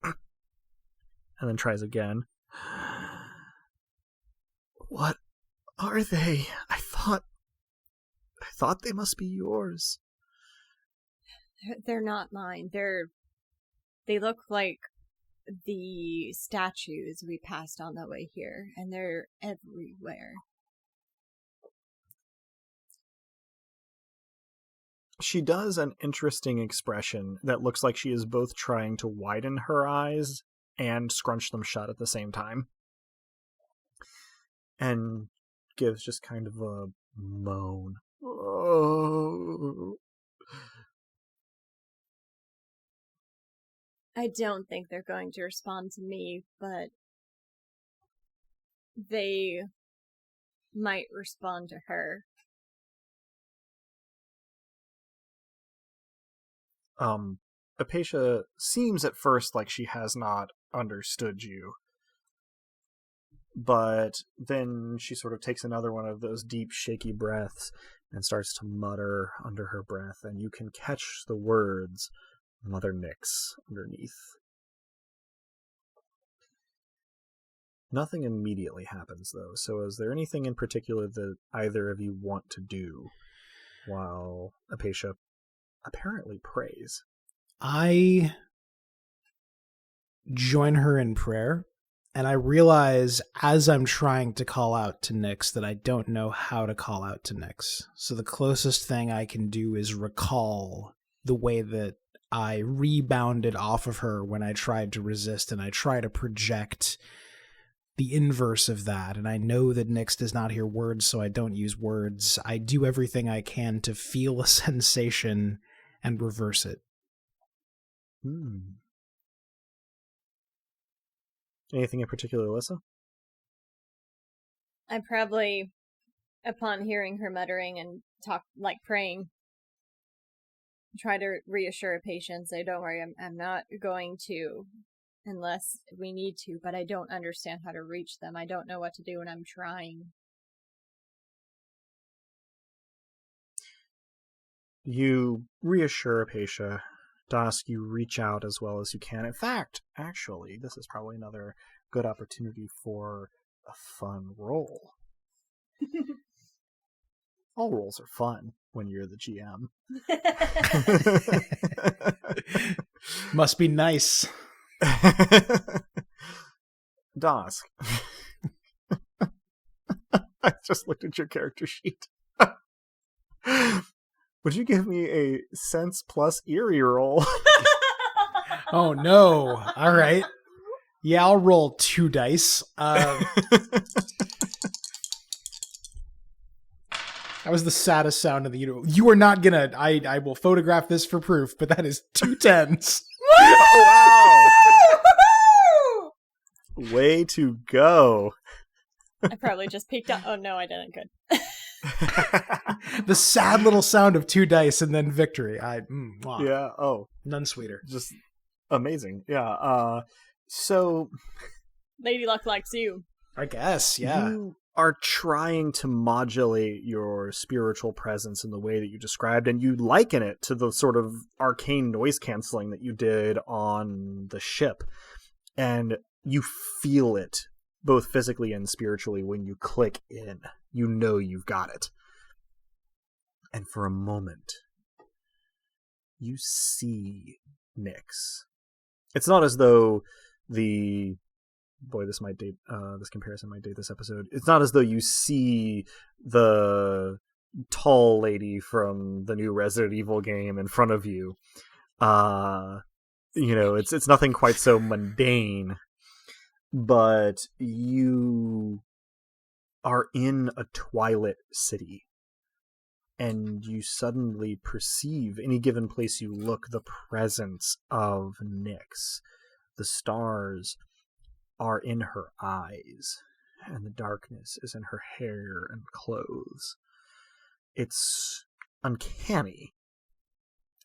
and then tries again. What are they? I thought they must be yours. They're not mine. They look like the statues we passed on the way here, and they're everywhere. She does an interesting expression that looks like she is both trying to widen her eyes and scrunch them shut at the same time. And gives just kind of a moan. Oh. I don't think they're going to respond to me, but they might respond to her. Apatia seems at first like she has not understood you. But then she sort of takes another one of those deep, shaky breaths and starts to mutter under her breath, and you can catch the words Mother Nyx underneath. Nothing immediately happens, though, so is there anything in particular that either of you want to do while Apatia apparently prays? I join her in prayer, and I realize as I'm trying to call out to Nyx that I don't know how to call out to Nyx. So the closest thing I can do is recall the way that I rebounded off of her when I tried to resist, and I try to project the inverse of that. And I know that Nyx does not hear words, so I don't use words. I do everything I can to feel a sensation and reverse it. Anything in particular, Alyssa? I probably, upon hearing her muttering and praying, try to reassure a patient, say, don't worry, I'm not going to, unless we need to, but I don't understand how to reach them. I don't know what to do, and I'm trying. You reassure Apatia. Dusk, you reach out as well as you can. In fact, actually, this is probably another good opportunity for a fun roll. All rolls are fun when you're the GM. Must be nice. Dusk. I just looked at your character sheet. Would you give me a sense plus eerie roll? Oh no. All right. Yeah, I'll roll 2 dice. That was the saddest sound of the universe. You are not gonna. I will photograph this for proof, but that is 2 10s. Oh, wow! Way to go. I probably just peeked out. Oh no, I didn't. Good. The sad little sound of 2 dice and then victory. Wow. Yeah. Oh, None sweeter. just amazing. Yeah. So Lady Luck likes you. I guess. Yeah. you are trying to modulate your spiritual presence in the way that you described, and you liken it to the sort of arcane noise canceling that you did on the ship. And you feel it both physically and spiritually when you click in. You know you've got it. And for a moment, you see Nyx. It's not as though this might date this comparison might date this episode. It's not as though you see the tall lady from the new Resident Evil game in front of you. It's nothing quite so mundane, but you are in a twilit city, and you suddenly perceive, any given place you look, the presence of Nyx. The stars are in her eyes, and the darkness is in her hair and clothes. It's uncanny,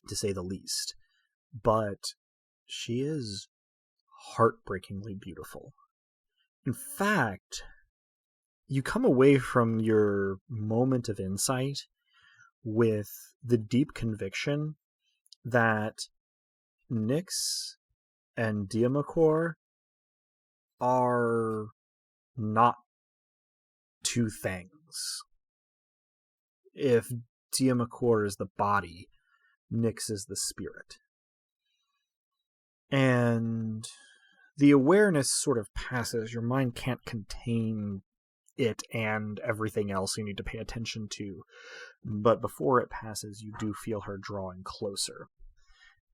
to say the least, but she is heartbreakingly beautiful. In fact, you come away from your moment of insight with the deep conviction that Nyx and Diamacor are not two things. If Diamacor is the body, Nyx is the spirit. And the awareness sort of passes. Your mind can't contain it and everything else you need to pay attention to. But before it passes, you do feel her drawing closer.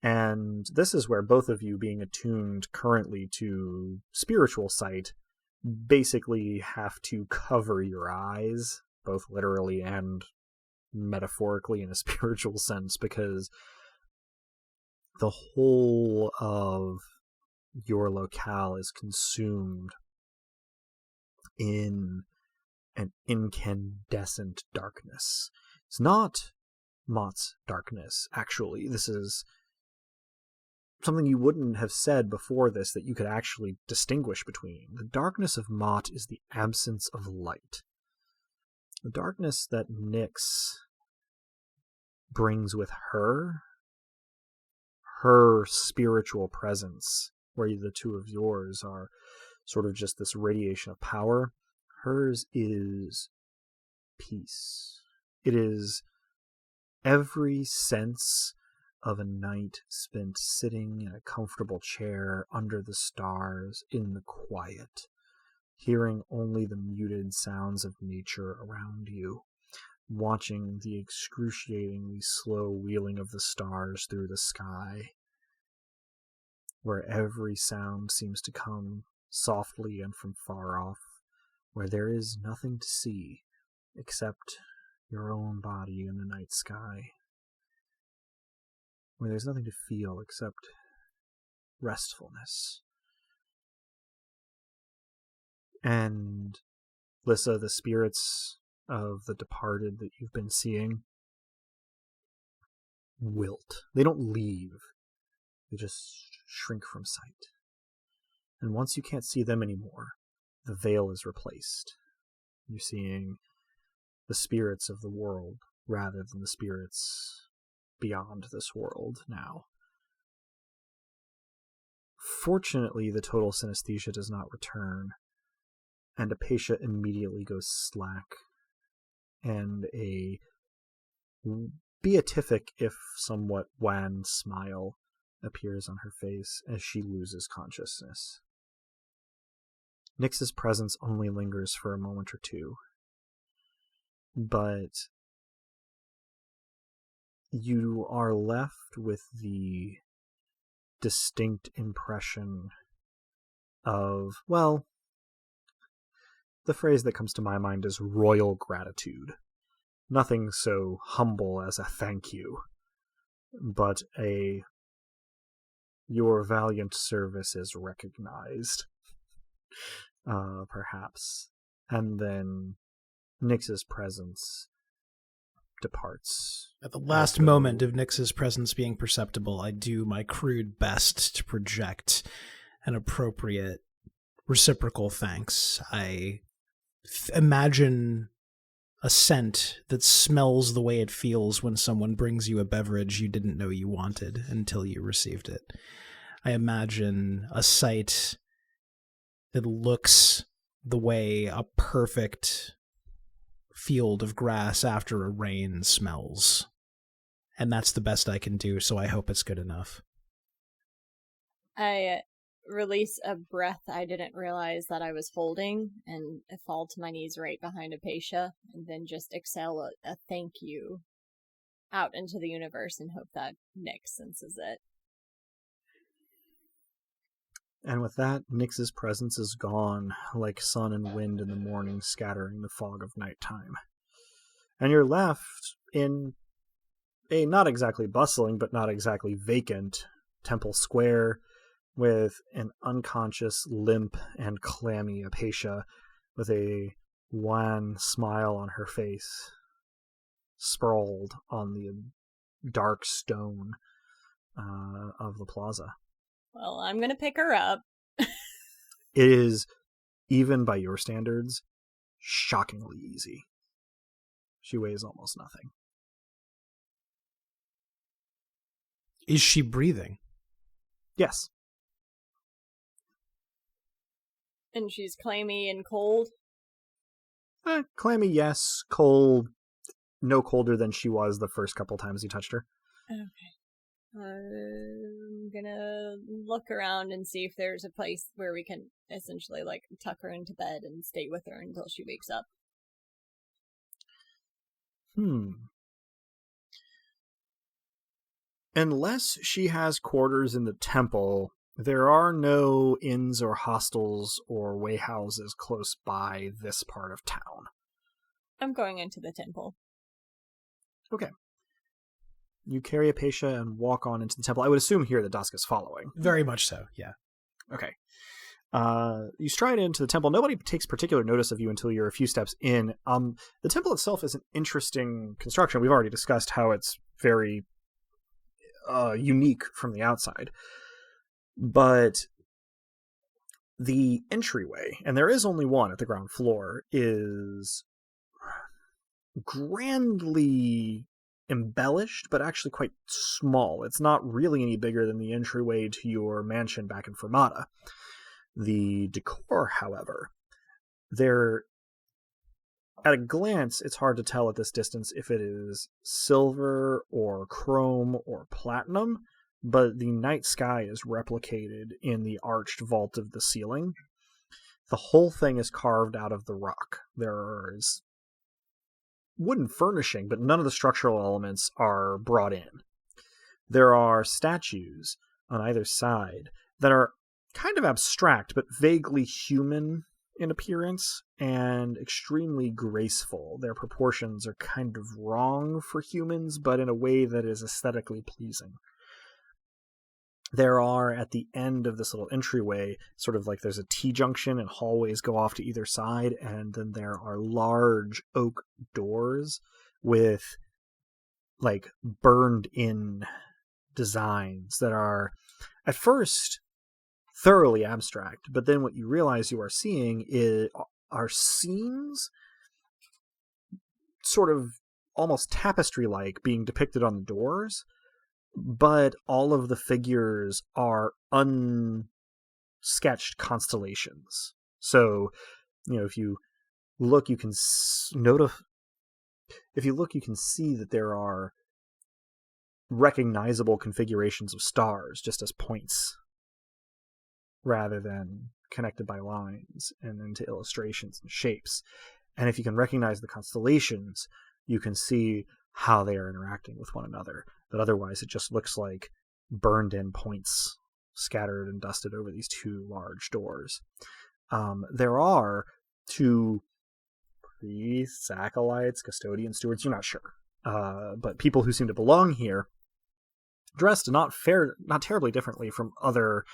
And this is where both of you, being attuned currently to spiritual sight, basically have to cover your eyes, both literally and metaphorically in a spiritual sense, because the whole of your locale is consumed in an incandescent darkness. It's not Mott's darkness, actually. This is something you wouldn't have said before this that you could actually distinguish between. The darkness of Mott is the absence of light. The darkness that Nyx brings with her spiritual presence, where the two of yours are sort of just this radiation of power, hers is peace. It is every sense of a night spent sitting in a comfortable chair under the stars in the quiet, hearing only the muted sounds of nature around you, watching the excruciatingly slow wheeling of the stars through the sky, where every sound seems to come softly and from far off, where there is nothing to see except your own body in the night sky, where there's nothing to feel except restfulness. And Lissa, the spirits of the departed that you've been seeing wilt. They don't leave. They just shrink from sight. And once you can't see them anymore, the veil is replaced. You're seeing the spirits of the world rather than the spirits beyond this world now. Fortunately, the total synesthesia does not return, and Apatia immediately goes slack, and a beatific, if somewhat wan, smile appears on her face as she loses consciousness. Nyx's presence only lingers for a moment or two, but you are left with the distinct impression of, well, the phrase that comes to my mind is royal gratitude. Nothing so humble as a thank you, but your valiant service is recognized, perhaps. And then Nyx's presence departs. At the last moment of Nyx's presence being perceptible, I do my crude best to project an appropriate reciprocal thanks. I imagine a scent that smells the way it feels when someone brings you a beverage you didn't know you wanted until you received it. I imagine a sight that looks the way a perfect field of grass after a rain smells. And that's the best I can do, so I hope it's good enough. I release a breath I didn't realize that I was holding and fall to my knees right behind Apatia, and then just exhale a thank you out into the universe and hope that Nyx senses it. And with that, Nyx's presence is gone, like sun and wind in the morning scattering the fog of nighttime. And you're left in a not exactly bustling, but not exactly vacant temple square, with an unconscious, limp, and clammy Apatia with a wan smile on her face, sprawled on the dark stone of the plaza. Well, I'm gonna pick her up. It is, even by your standards, shockingly easy. She weighs almost nothing. Is she breathing? Yes. And she's clammy and cold? Clammy, yes. Cold, no colder than she was the first couple times you touched her. Okay. I'm gonna look around and see if there's a place where we can essentially, like, tuck her into bed and stay with her until she wakes up. Unless she has quarters in the temple, there are no inns or hostels or wayhouses close by this part of town. I'm going into the temple. Okay. You carry Apatia and walk on into the temple. I would assume here that Dusk is following. Very much so, yeah. Okay. You stride into the temple. Nobody takes particular notice of you until you're a few steps in. The temple itself is an interesting construction. We've already discussed how it's very unique from the outside. But the entryway, and there is only one at the ground floor, is grandly embellished, but actually quite small. It's not really any bigger than the entryway to your mansion back in Fermata. The decor, however, at a glance, it's hard to tell at this distance if it is silver or chrome or platinum, but the night sky is replicated in the arched vault of the ceiling. The whole thing is carved out of the rock. There is wooden furnishing, but none of the structural elements are brought in. There are statues on either side that are kind of abstract, but vaguely human in appearance and extremely graceful. Their proportions are kind of wrong for humans, but in a way that is aesthetically pleasing. There are, at the end of this little entryway, sort of like there's a T-junction and hallways go off to either side, and then there are large oak doors with, like, burned-in designs that are, at first, thoroughly abstract, but then what you realize you are seeing are scenes, sort of almost tapestry-like, being depicted on the doors, but all of the figures are unsketched constellations. So, if you look, you can if you look, you can see that there are recognizable configurations of stars just as points rather than connected by lines and into illustrations and shapes. And if you can recognize the constellations, you can see how they are interacting with one another. But otherwise, it just looks like burned in points scattered and dusted over these two large doors. There are two priests, acolytes, custodian stewards, you're not sure. But people who seem to belong here, dressed not terribly differently from other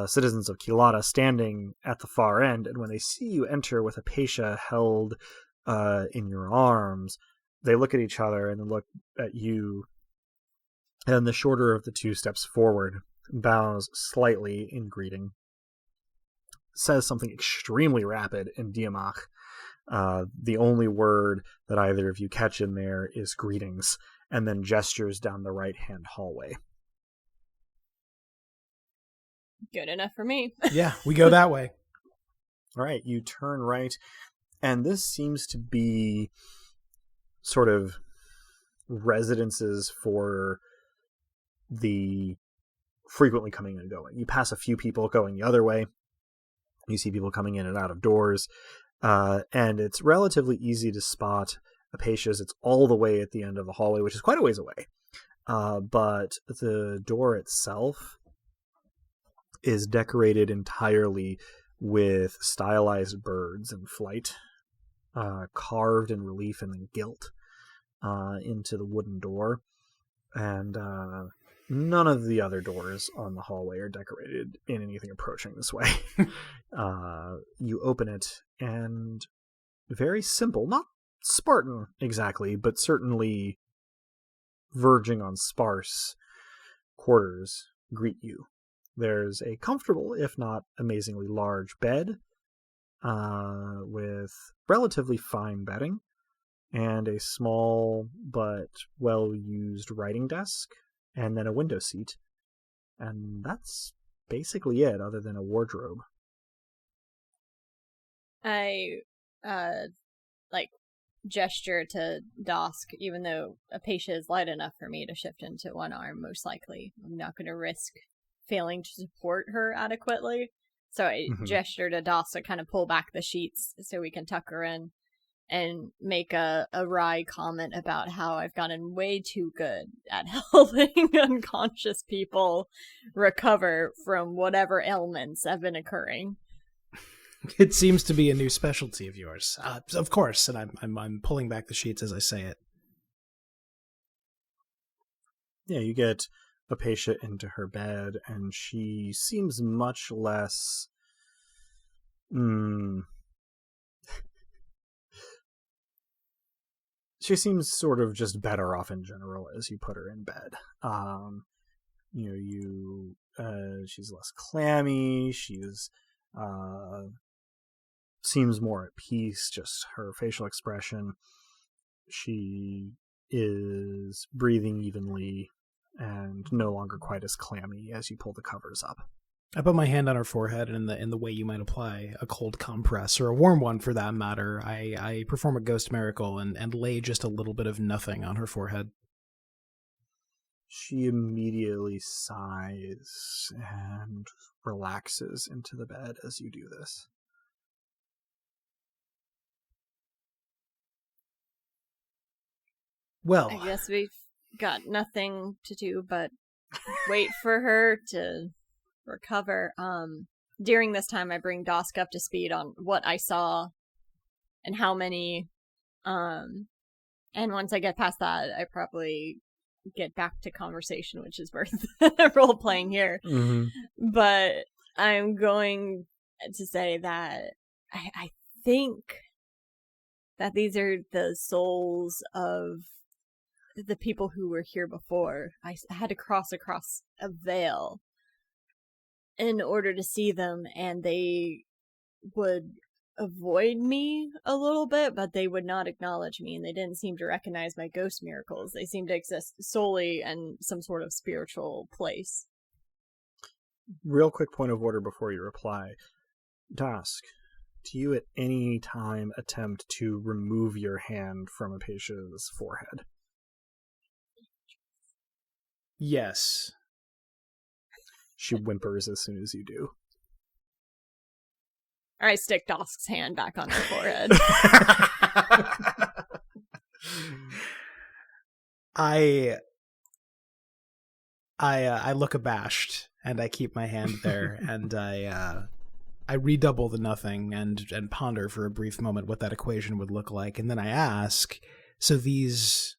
citizens of Kilata, standing at the far end, and when they see you enter with Apatia held in your arms, they look at each other and then look at you, and the shorter of the two steps forward, bows slightly in greeting, says something extremely rapid in Diamach. The only word that either of you catch in there is greetings, and then gestures down the right-hand hallway. Good enough for me. Yeah, we go that way. All right, you turn right, and this seems to be sort of residences for the frequently coming and going. You pass a few people going the other way. You see people coming in and out of doors, and it's relatively easy to spot Apatia's. It's all the way at the end of the hallway, which is quite a ways away. But the door itself is decorated entirely with stylized birds in flight, carved in relief and then gilt into the wooden door. And none of the other doors on the hallway are decorated in anything approaching this way. You open it, and very simple, not Spartan exactly, but certainly verging on sparse quarters greet you. There's a comfortable, if not amazingly large bed with relatively fine bedding, and a small but well-used writing desk, and then a window seat. And that's basically it, other than a wardrobe. I, gesture to Dosk, even though Apatia is light enough for me to shift into one arm, most likely. I'm not going to risk failing to support her adequately. So I gesture to Dosk to kind of pull back the sheets so we can tuck her in, and make a wry comment about how I've gotten way too good at helping unconscious people recover from whatever ailments have been occurring. It seems to be a new specialty of yours. Of course, and I'm pulling back the sheets as I say it. Yeah, you get Apatia into her bed, and she seems much less... She seems sort of just better off in general as you put her in bed. She's less clammy. She's seems more at peace. Just her facial expression. She is breathing evenly and no longer quite as clammy as you pull the covers up. I put my hand on her forehead, and in the way you might apply a cold compress, or a warm one for that matter, I perform a ghost miracle and lay just a little bit of nothing on her forehead. She immediately sighs and relaxes into the bed as you do this. Well, I guess we've got nothing to do but wait for her to recover. During this time, I bring Dosk up to speed on what I saw and how many. And once I get past that, I probably get back to conversation, which is worth role playing here. Mm-hmm. But I'm going to say that I think that these are the souls of the people who were here before. I had to cross across a veil in order to see them, and they would avoid me a little bit, but they would not acknowledge me, and they didn't seem to recognize my ghost miracles. They seem to exist solely in some sort of spiritual place. Real quick point of order before you reply. Dusk, do you at any time attempt to remove your hand from Apatia's forehead? Yes. She whimpers as soon as you do. I stick Dusk's hand back on her forehead. I look abashed, and I keep my hand there, and I redouble the nothing and ponder for a brief moment what that equation would look like, and then I ask, so these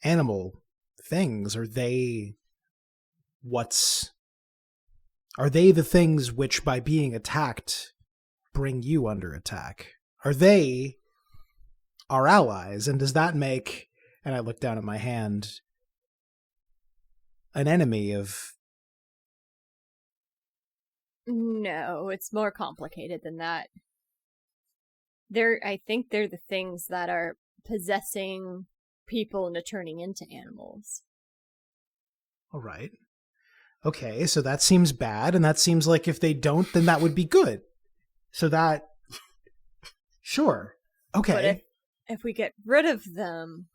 animal things, are they the things which, by being attacked, bring you under attack? Are they our allies? And does that make, and I look down at my hand, an enemy of... No, it's more complicated than that. I think they're the things that are possessing people into turning into animals. All right. Okay, so that seems bad, and that seems like if they don't, then that would be good. So that... Sure. Okay. But if we get rid of them,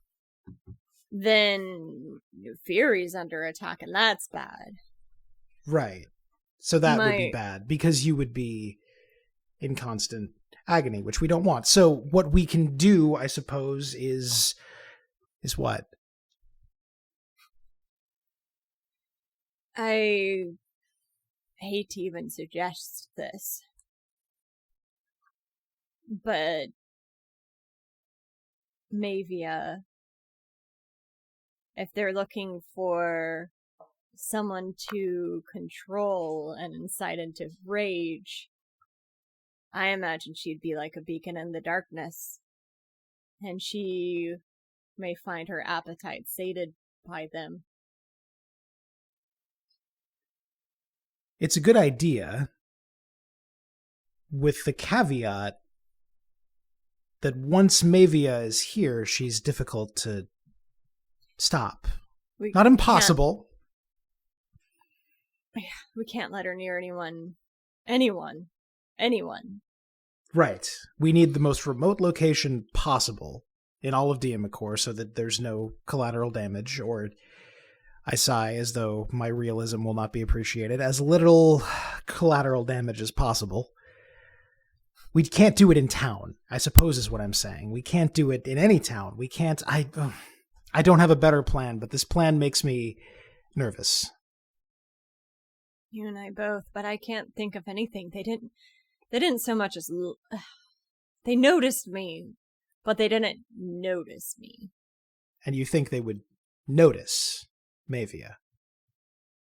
then Fury's under attack, and that's bad. Right. So that would be bad, because you would be in constant agony, which we don't want. So what we can do, I suppose, is what? I hate to even suggest this, but Mavia, if they're looking for someone to control and incite into rage, I imagine she'd be like a beacon in the darkness, and she may find her appetite sated by them. It's a good idea, with the caveat that once Mavia is here, she's difficult to stop. Not impossible. We can't let her near anyone. Right. We need the most remote location possible in all of Demicour so that there's no collateral damage, or, I sigh as though my realism will not be appreciated, as little collateral damage as possible. We can't do it in town, I suppose is what I'm saying. We can't do it in any town. We can't... I don't have a better plan, but this plan makes me nervous. You and I both, but I can't think of anything. They didn't so much as... They noticed me, but they didn't notice me. And you think they would notice Mavia?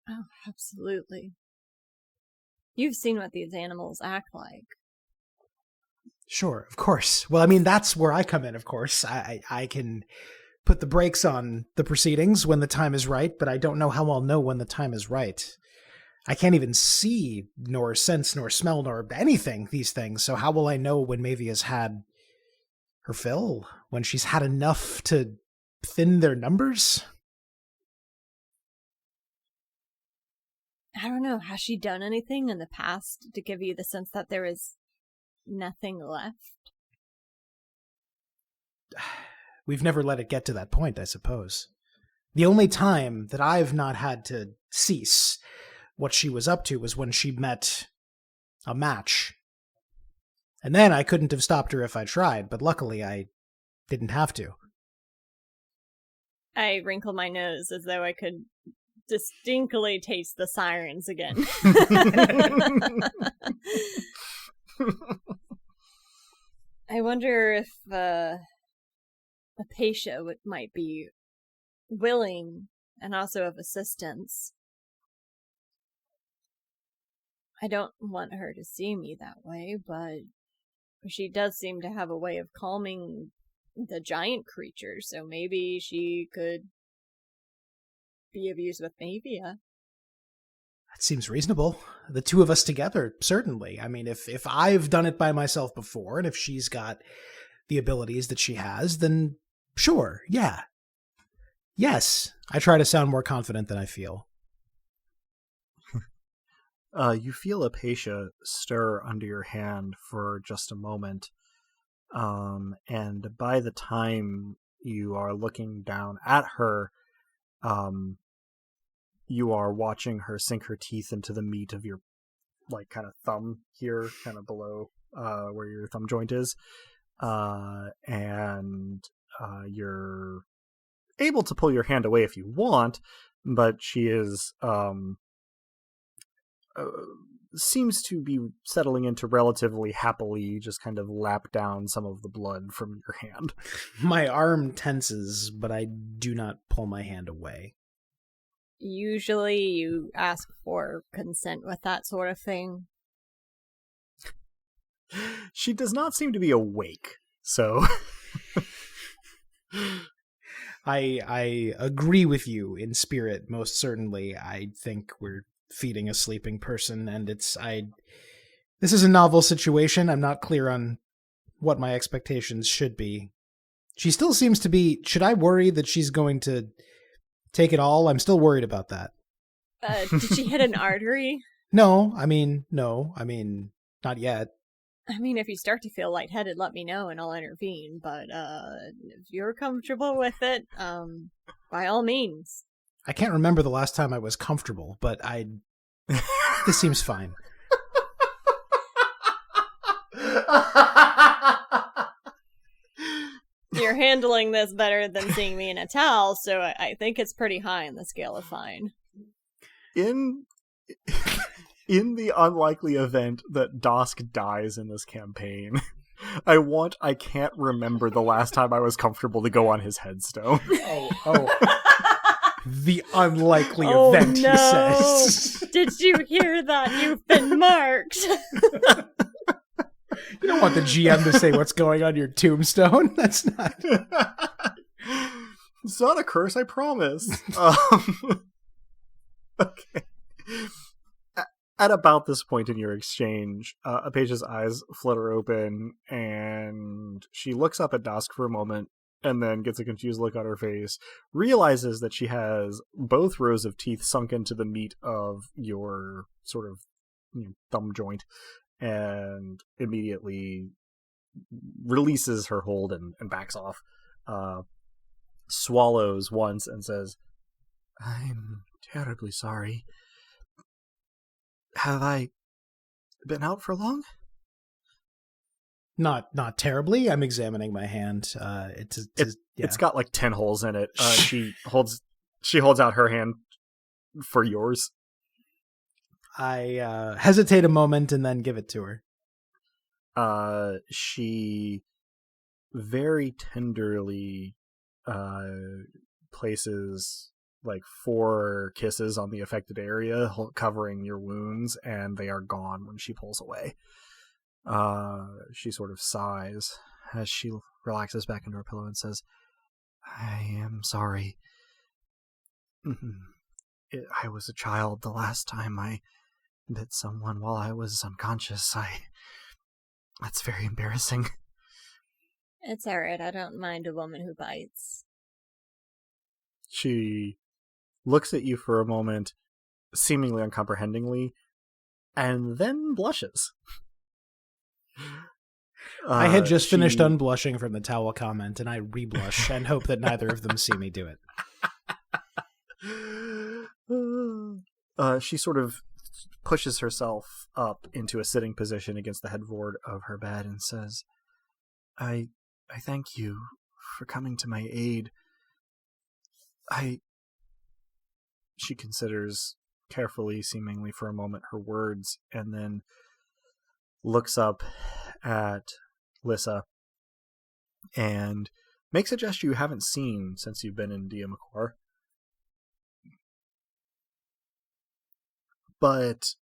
Oh, absolutely. You've seen what these animals act like. Sure, of course. Well, I mean, that's where I come in, of course. I can put the brakes on the proceedings when the time is right, but I don't know how I'll know when the time is right. I can't even see, nor sense, nor smell, nor anything, these things, so how will I know when Mavia's had her fill? When she's had enough to thin their numbers? I don't know. Has she done anything in the past to give you the sense that there is nothing left? We've never let it get to that point, I suppose. The only time that I've not had to cease what she was up to was when she met a match. And then I couldn't have stopped her if I tried, but luckily I didn't have to. I wrinkle my nose as though I could distinctly taste the sirens again. I wonder if Apatia might be willing and also of assistance. I don't want her to see me that way, but she does seem to have a way of calming the giant creature, so maybe she could be of use with Mavia. That seems reasonable. The two of us together, certainly. I mean, if I've done it by myself before, and if she's got the abilities that she has, then sure, yeah. Yes. I try to sound more confident than I feel. You feel Apatia stir under your hand for just a moment, and by the time you are looking down at her, you are watching her sink her teeth into the meat of your, like, kind of thumb here, kind of below where your thumb joint is, and you're able to pull your hand away if you want, but she is seems to be settling into relatively happily just kind of lap down some of the blood from your hand. My arm tenses, but I do not pull my hand away. Usually you ask for consent with that sort of thing. She does not seem to be awake, so... I agree with you in spirit, most certainly. I think we're feeding a sleeping person, and this is a novel situation. I'm not clear on what my expectations should be. She still seems to be... Should I worry that she's going to take it all? I'm still worried about that. Did she hit an artery? No, I mean, not yet. I mean, if you start to feel lightheaded, let me know and I'll intervene. But if you're comfortable with it, by all means. I can't remember the last time I was comfortable, but this seems fine. You're handling this better than seeing me in a towel, so I think it's pretty high on the scale of fine. In the unlikely event that Dosk dies in this campaign, I can't remember the last time I was comfortable to go on his headstone. Oh. The unlikely event, no. He says. Did you hear that? You've been marked. You don't want the GM to say what's going on your tombstone. That's not... It's not a curse, I promise. Okay. At about this point in your exchange, Apasia's eyes flutter open, and she looks up at Dusk for a moment, and then gets a confused look on her face, realizes that she has both rows of teeth sunk into the meat of your sort of thumb joint, and immediately releases her hold and backs off, swallows once, and says, "I'm terribly sorry. Have I been out for long?" Not terribly. I'm examining my hand. It's got like 10 holes in it. She holds out her hand for yours. I hesitate a moment and then give it to her. She very tenderly places like 4 kisses on the affected area, covering your wounds, and they are gone when she pulls away. She sort of sighs as she relaxes back into her pillow and says, "I am sorry. I was a child the last time I bit someone while I was unconscious. That's very embarrassing." It's alright, I don't mind a woman who bites. She looks at you for a moment, seemingly uncomprehendingly, and then blushes. I had just finished unblushing from the towel comment, and I reblush and hope that neither of them see me do it. She sort of pushes herself up into a sitting position against the headboard of her bed and says, I thank you for coming to my aid. She considers carefully, seemingly for a moment, her words, and then looks up at Lissa and makes a gesture you haven't seen since you've been in Diamakor. But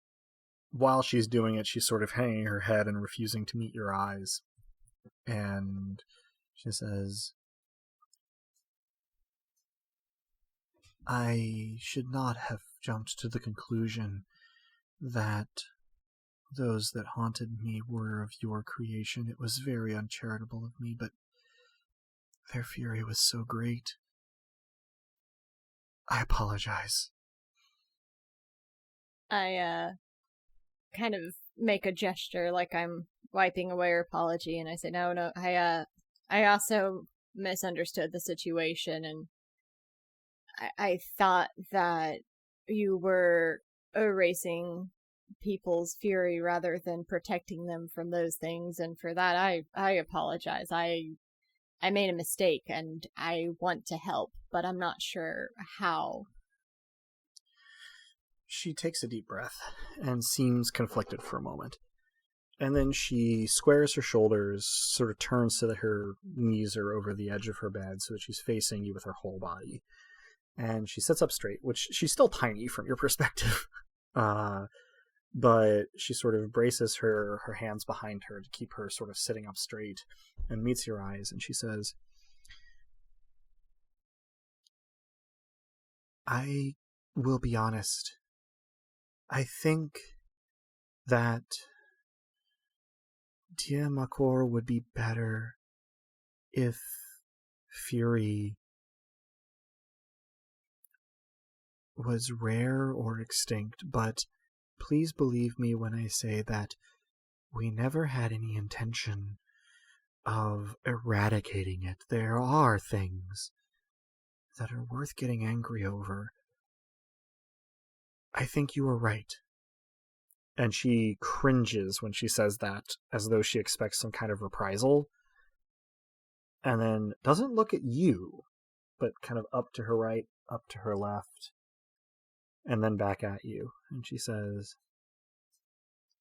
while she's doing it, she's sort of hanging her head and refusing to meet your eyes. And she says, I should not have jumped to the conclusion that those that haunted me were of your creation. It was very uncharitable of me, but their fury was so great. I apologize. I kind of make a gesture like I'm wiping away her apology, and I say, no, I also misunderstood the situation, and I thought that you were erasing people's fury rather than protecting them from those things, and for that I apologize. I made a mistake, and I want to help, but I'm not sure how. She takes a deep breath and seems conflicted for a moment. And then she squares her shoulders, sort of turns so that her knees are over the edge of her bed so that she's facing you with her whole body. And she sits up straight, which she's still tiny from your perspective. But she sort of braces her hands behind her to keep her sort of sitting up straight and meets your eyes. And she says, I will be honest. I think that Dia Makor would be better if fury was rare or extinct, but please believe me when I say that we never had any intention of eradicating it. There are things that are worth getting angry over. I think you are right. And she cringes when she says that, as though she expects some kind of reprisal. And then doesn't look at you, but kind of up to her right, up to her left, and then back at you. And she says,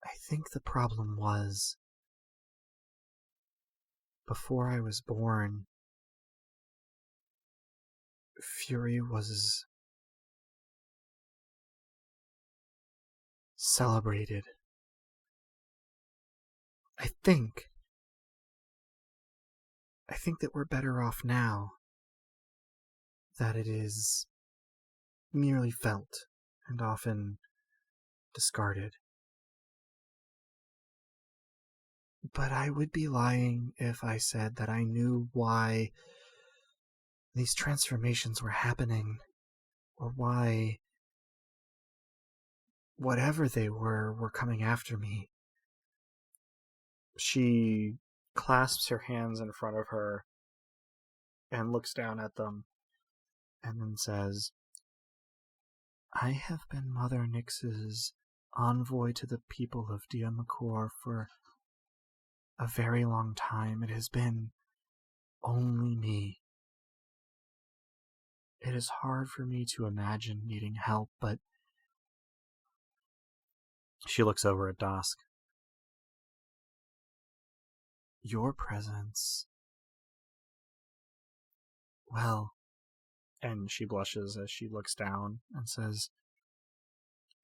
I think the problem was, before I was born, fury was celebrated. I think that we're better off now that it is merely felt and often discarded. But I would be lying if I said that I knew why these transformations were happening, or why whatever they were coming after me. She clasps her hands in front of her and looks down at them and then says, I have been Mother Nyx's envoy to the people of Dia Makor for a very long time. It has been only me. It is hard for me to imagine needing help, but she looks over at Dosk. Your presence, well, and she blushes as she looks down and says,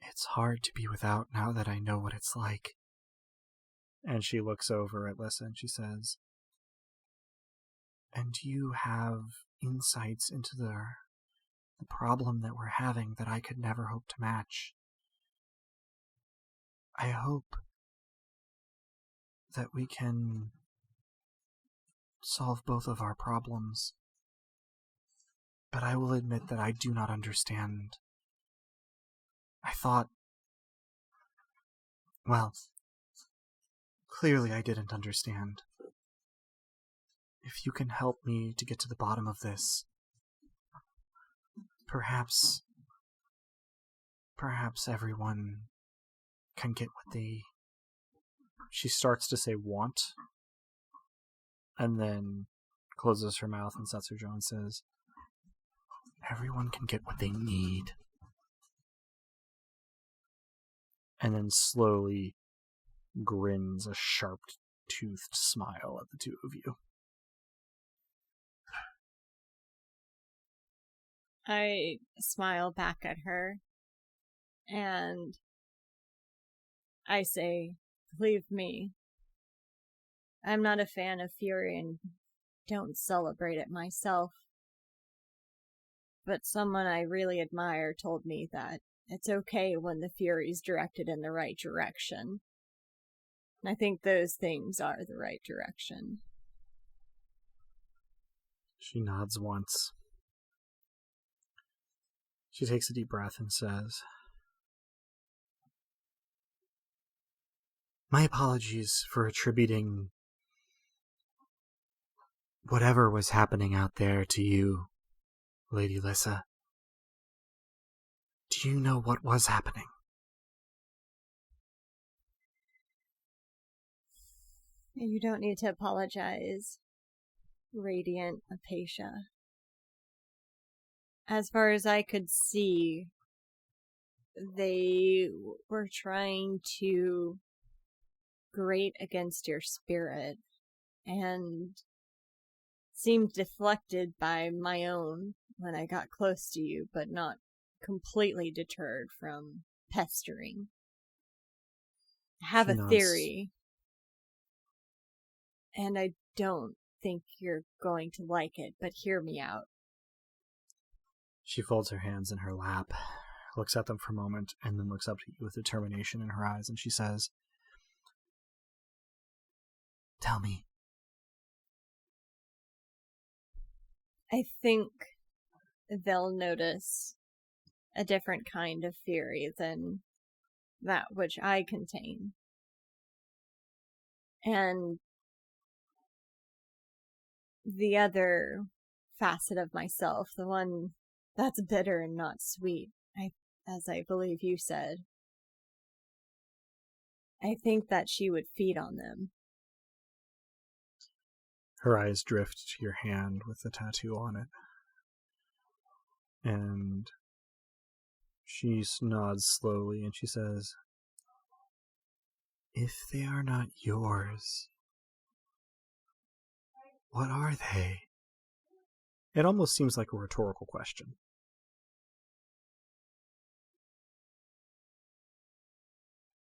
it's hard to be without now that I know what it's like. And she looks over at Lissa and she says, and you have insights into the problem that we're having that I could never hope to match. I hope that we can solve both of our problems. But I will admit that I do not understand. I thought, well, clearly I didn't understand. If you can help me to get to the bottom of this, perhaps everyone can get what they... She starts to say want, and then closes her mouth and sets her jaw and says, everyone can get what they need. And then slowly grins a sharp-toothed smile at the two of you. I smile back at her, and I say, believe me, I'm not a fan of fury and don't celebrate it myself. But someone I really admire told me that it's okay when the fury's directed in the right direction. And I think those things are the right direction. She nods once. She takes a deep breath and says, "My apologies for attributing whatever was happening out there to you, Lady Lyssa. Do you know what was happening?" You don't need to apologize, Radiant Apatia. As far as I could see, they were trying to grate against your spirit and seemed deflected by my own when I got close to you, but not completely deterred from pestering. I have She a nods. theory, and I don't think you're going to like it, but hear me out. She folds her hands in her lap, looks at them for a moment, and then looks up to you with determination in her eyes, and she says, "Tell me." I think they'll notice a different kind of fury than that which I contain. And the other facet of myself, the one that's bitter and not sweet, as I believe you said, I think that she would feed on them. Her eyes drift to your hand with the tattoo on it. And she nods slowly and she says, "If they are not yours, what are they?" It almost seems like a rhetorical question.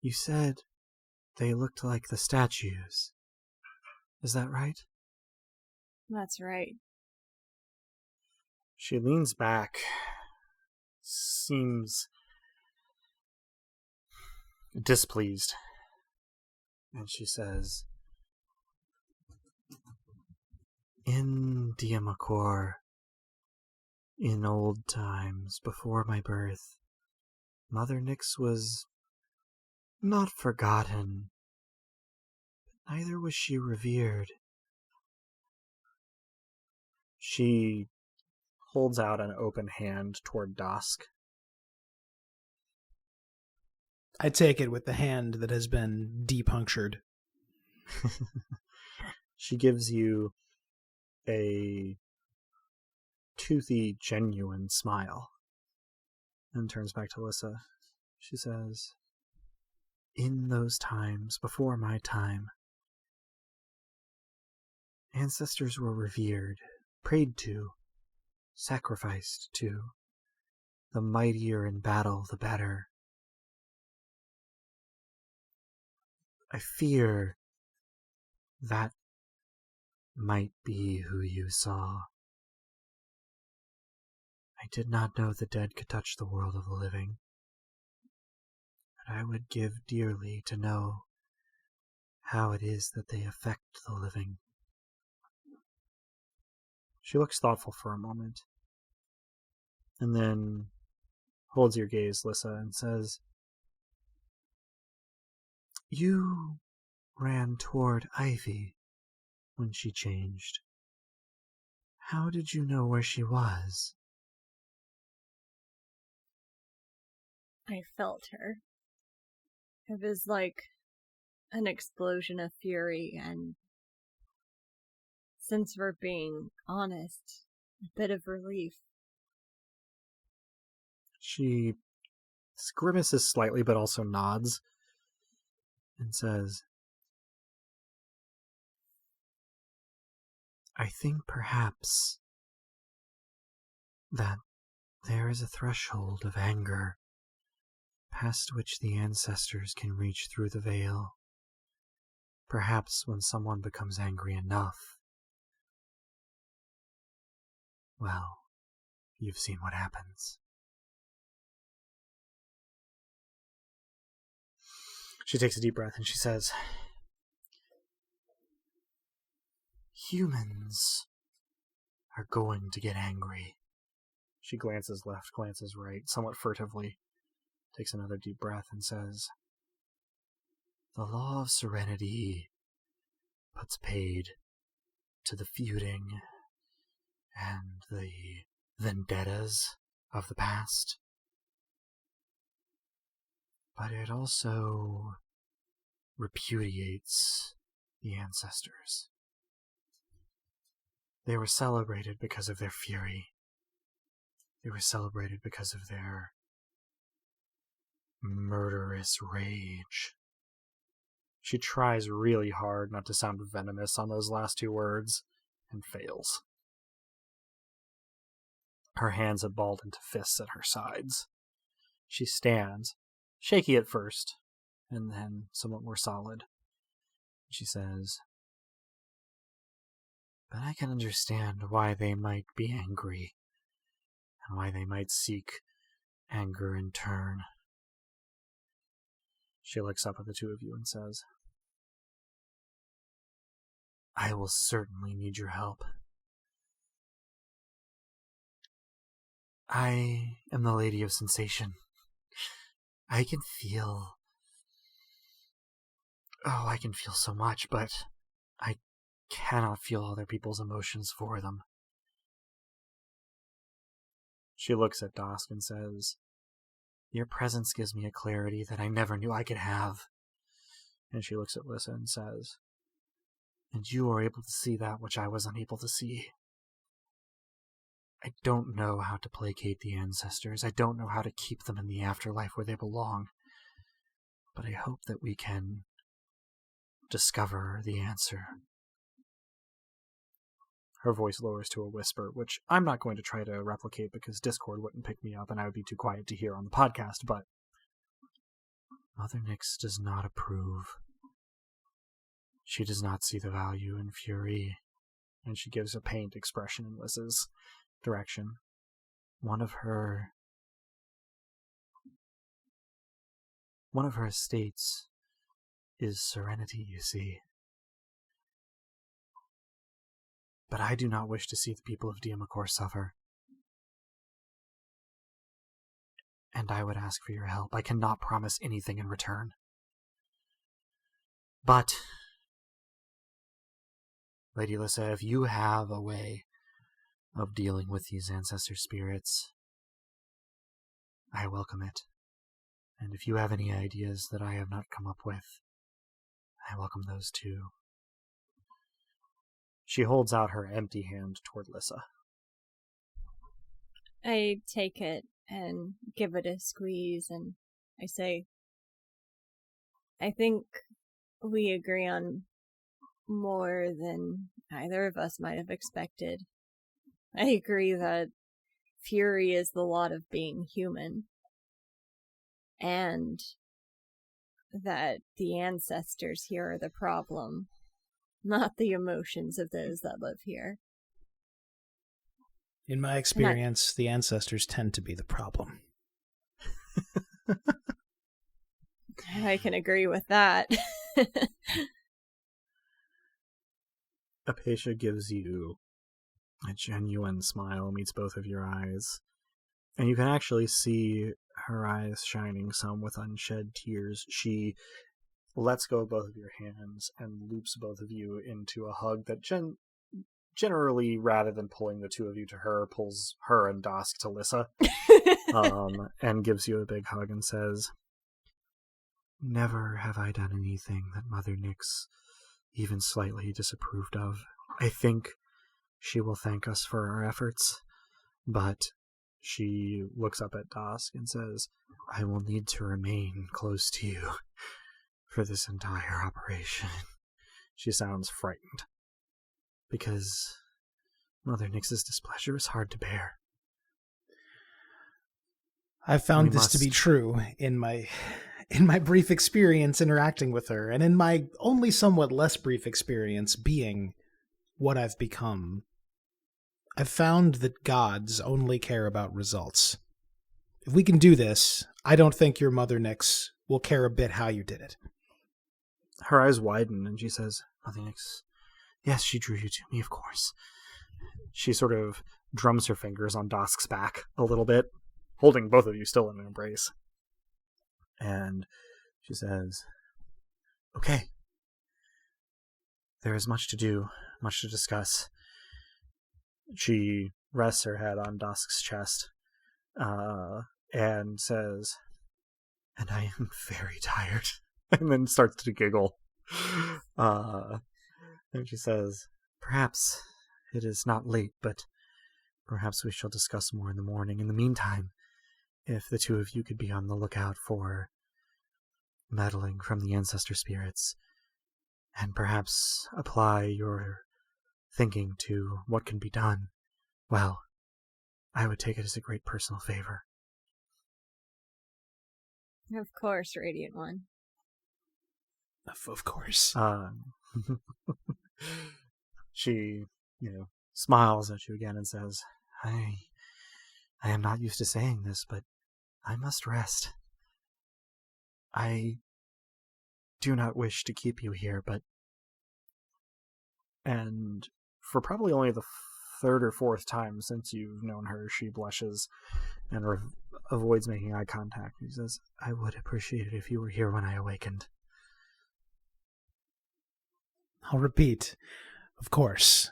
"You said they looked like the statues. Is that right?" That's right. She leans back, seems displeased, and she says, "In Diamakor, in old times, before my birth, Mother Nyx was not forgotten, but neither was she revered." She holds out an open hand toward Dusk. I take it with the hand that has been depunctured. She gives you a toothy, genuine smile and turns back to Lyssa. She says, "In those times, before my time, ancestors were revered, prayed to, sacrificed to. The mightier in battle, the better. I fear that might be who you saw. I did not know the dead could touch the world of the living, but I would give dearly to know how it is that they affect the living." She looks thoughtful for a moment, and then holds your gaze, Lyssa, and says, "You ran toward Ivy when she changed. How did you know where she was?" I felt her. It was like an explosion of fury, and since we're being honest, a bit of relief. She grimaces slightly, but also nods, and says, "I think perhaps that there is a threshold of anger past which the ancestors can reach through the veil. Perhaps when someone becomes angry enough, well, you've seen what happens." She takes a deep breath and she says, "Humans are going to get angry." She glances left, glances right, somewhat furtively, takes another deep breath and says, "The law of serenity puts paid to the feuding and the vendettas of the past. But it also repudiates the ancestors. They were celebrated because of their fury. They were celebrated because of their murderous rage." She tries really hard not to sound venomous on those last two words, and fails. Her hands have balled into fists at her sides. She stands, shaky at first, and then somewhat more solid. She says, "But I can understand why they might be angry, and why they might seek anger in turn." She looks up at the two of you and says, "I will certainly need your help. I am the Lady of Sensation. I can feel... I can feel so much, but I cannot feel other people's emotions for them." She looks at Dosk and says, "Your presence gives me a clarity that I never knew I could have." And she looks at Lissa and says, "And you are able to see that which I was unable to see. I don't know how to placate the ancestors. I don't know how to keep them in the afterlife where they belong. But I hope that we can discover the answer." Her voice lowers to a whisper, which I'm not going to try to replicate because Discord wouldn't pick me up and I would be too quiet to hear on the podcast, but Mother Nyx does not approve. She does not see the value in fury, and she gives a pained expression in Lissa's direction. One of her estates is serenity, you see. But I do not wish to see the people of Demigods suffer. And I would ask for your help. I cannot promise anything in return. But, Lady Lissa, if you have a way of dealing with these ancestor spirits, I welcome it. And if you have any ideas that I have not come up with, I welcome those too. She holds out her empty hand toward Lissa. I take it and give it a squeeze, and I say, "I think we agree on more than either of us might have expected. I agree that fury is the lot of being human, and that the ancestors here are the problem, not the emotions of those that live here." In my experience, the ancestors tend to be the problem. I can agree with that. Apatia gives you a genuine smile, meets both of your eyes, and you can actually see her eyes shining some with unshed tears. She lets go of both of your hands and loops both of you into a hug that generally, rather than pulling the two of you to her, pulls her and Dosk to Lissa, and gives you a big hug and says, "Never have I done anything that Mother Nyx even slightly disapproved of. I think she will thank us for our efforts, but..." She looks up at Dosk and says, "I will need to remain close to you for this entire operation." She sounds frightened, because Mother Nyx's displeasure is hard to bear. I've found this to be true in my brief experience interacting with her, and in my only somewhat less brief experience being what I've become. I've found that gods only care about results. If we can do this, I don't think your Mother Nyx will care a bit how you did it. Her eyes widen, and she says, Mother Nyx, yes, she drew you to me, of course. She sort of drums her fingers on Dosk's back a little bit, holding both of you still in an embrace. And she says, okay. There is much to do, much to discuss. She rests her head on Dosk's chest, and says, and I am very tired. And then starts to giggle. And she says, perhaps it is not late, but perhaps we shall discuss more in the morning. In the meantime, if the two of you could be on the lookout for meddling from the ancestor spirits, and perhaps apply your thinking to what can be done, well, I would take it as a great personal favor. Of course, Radiant One. Of course. She, smiles at you again and says, I am not used to saying this, but I must rest. I do not wish to keep you here, and for probably only the third or fourth time since you've known her, she blushes and avoids making eye contact. She says, I would appreciate it if you were here when I awakened. I'll repeat, of course.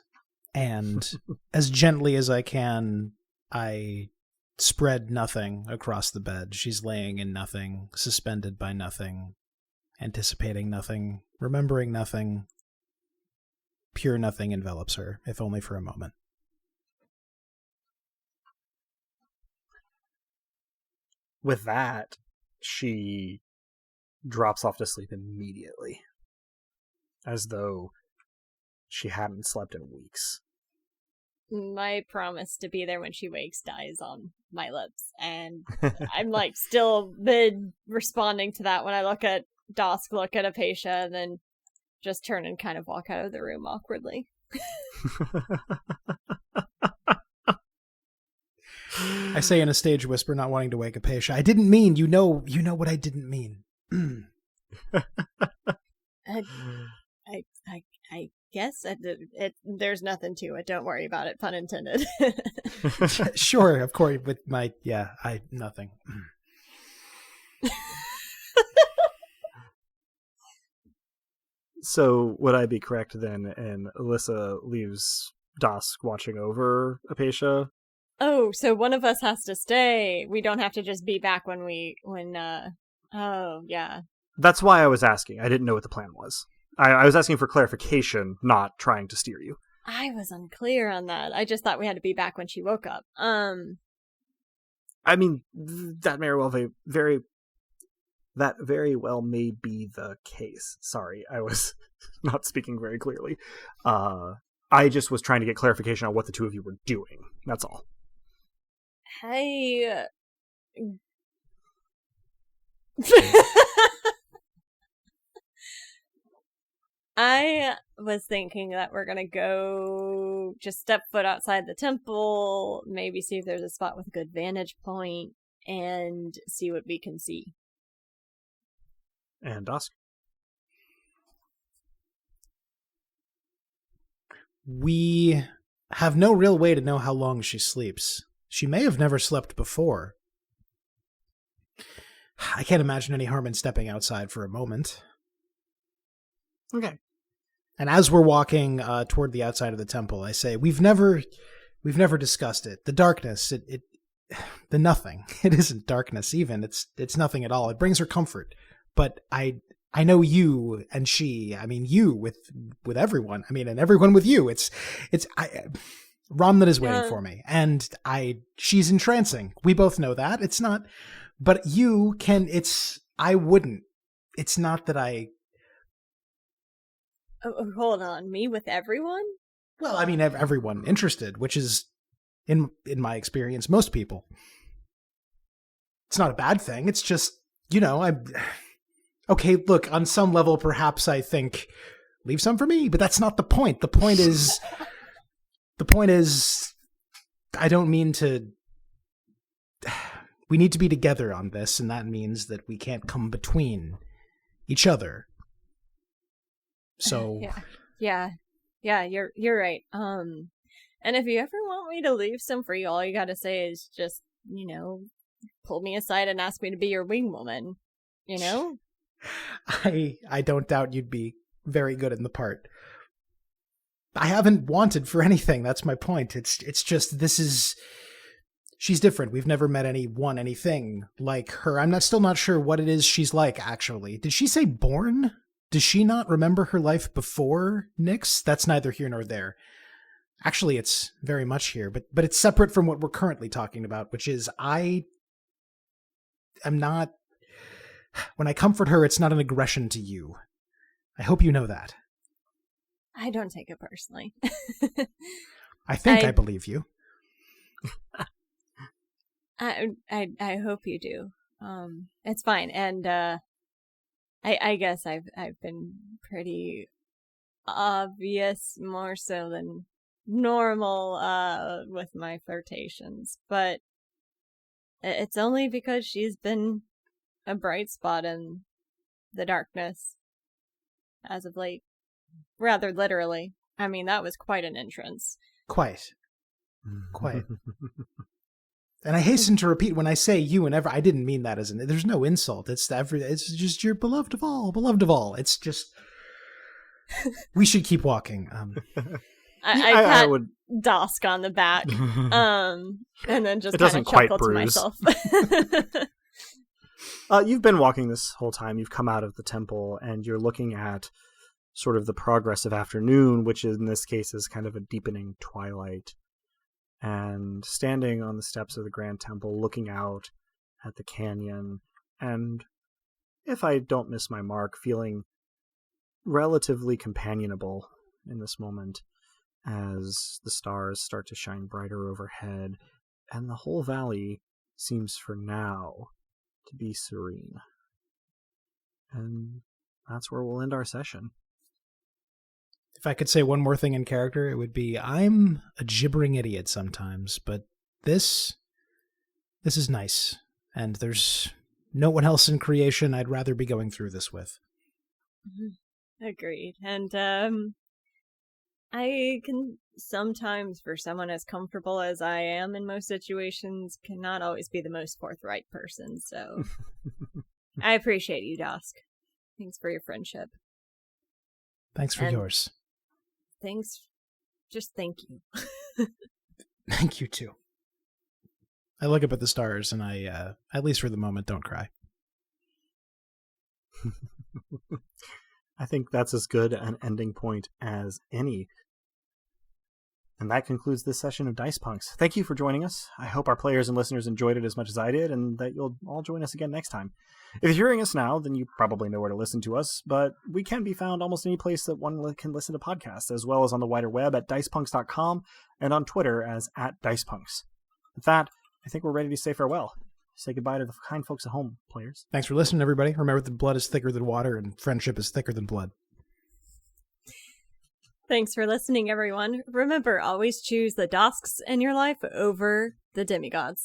And as gently as I can, I spread nothing across the bed. She's laying in nothing, suspended by nothing, anticipating nothing, remembering nothing. Pure nothing envelops her, if only for a moment. With that, she drops off to sleep immediately, as though she hadn't slept in weeks. My promise to be there when she wakes dies on my lips, and I'm still responding to that when I look at Dosk, look at Apatia, and then just turn and kind of walk out of the room awkwardly. I say in a stage whisper, not wanting to wake Apatia, I didn't mean, you know what I didn't mean. I guess there's nothing to it. Don't worry about it. Pun intended. Sure, of course. With nothing. So would I be correct then? And Alyssa leaves Dosk watching over Apatia. Oh, so one of us has to stay. We don't have to just be back when. Oh, yeah. That's why I was asking. I didn't know what the plan was. I was asking for clarification, not trying to steer you. I was unclear on that. I just thought we had to be back when she woke up. I mean, that very well may be the case. Sorry, I was not speaking very clearly. I just was trying to get clarification on what the two of you were doing. That's all. Hey. I was thinking that we're gonna go just step foot outside the temple, maybe see if there's a spot with a good vantage point, and see what we can see. And Dusk? We have no real way to know how long she sleeps. She may have never slept before. I can't imagine any harm in stepping outside for a moment. Okay. And as we're walking toward the outside of the temple, I say, we've never discussed it. The darkness, the nothing. It isn't darkness even. It's nothing at all. It brings her comfort. But I know you and she. I mean, you with everyone. I mean, and everyone with you. Ramnet is waiting for me, and she's entrancing. We both know that. It's not, but you can. I wouldn't. It's not that I. Oh, hold on, me with everyone? Well, I mean, everyone interested, which is, in my experience, most people. It's not a bad thing. It's just, okay, look, on some level, perhaps I think, leave some for me, but that's not the point. The point is, I don't mean to, we need to be together on this, and that means that we can't come between each other. So Yeah, you're right. And if you ever want me to leave some free, all you gotta say is just, pull me aside and ask me to be your wing woman. I don't doubt you'd be very good in the part. I haven't wanted for anything. That's my point. It's just, she's different. We've never met anything like her. I'm still not sure what it is she's like, actually. Did she say born? Does she not remember her life before Nyx? That's neither here nor there. Actually, it's very much here, but it's separate from what we're currently talking about, which is I am not... When I comfort her, it's not an aggression to you. I hope you know that. I don't take it personally. I think I believe you. I hope you do. It's fine, and I guess I've been pretty obvious, more so than normal, with my flirtations, but it's only because she's been a bright spot in the darkness as of late. Rather literally. I mean, that was quite an entrance. Quite. And I hasten to repeat, when I say you and I didn't mean that as there's no insult. It's just your beloved of all. It's just, we should keep walking. I would Dosk on the back, and then just kind of chuckle to myself. You've been walking this whole time. You've come out of the temple, and you're looking at sort of the progress of afternoon, which in this case is kind of a deepening twilight. And standing on the steps of the Grand Temple, looking out at the canyon, and, if I don't miss my mark, feeling relatively companionable in this moment as the stars start to shine brighter overhead, and the whole valley seems for now to be serene. And that's where we'll end our session. If I could say one more thing in character, it would be, I'm a gibbering idiot sometimes, but this is nice. And there's no one else in creation I'd rather be going through this with. Agreed. And I can sometimes, for someone as comfortable as I am in most situations, cannot always be the most forthright person, so I appreciate you, Dosk. Thanks for your friendship. Thanks for yours. Thanks. Just thank you. Thank you, too. I look up at the stars, and I, at least for the moment, don't cry. I think that's as good an ending point as any. And that concludes this session of Dice Punks. Thank you for joining us. I hope our players and listeners enjoyed it as much as I did, and that you'll all join us again next time. If you're hearing us now, then you probably know where to listen to us, but we can be found almost any place that one can listen to podcasts, as well as on the wider web at dicepunks.com and on Twitter as @dicepunks. With that, I think we're ready to say farewell. Say goodbye to the kind folks at home, players. Thanks for listening, everybody. Remember that blood is thicker than water, and friendship is thicker than blood. Thanks for listening, everyone. Remember, always choose the Dosks in your life over the demigods.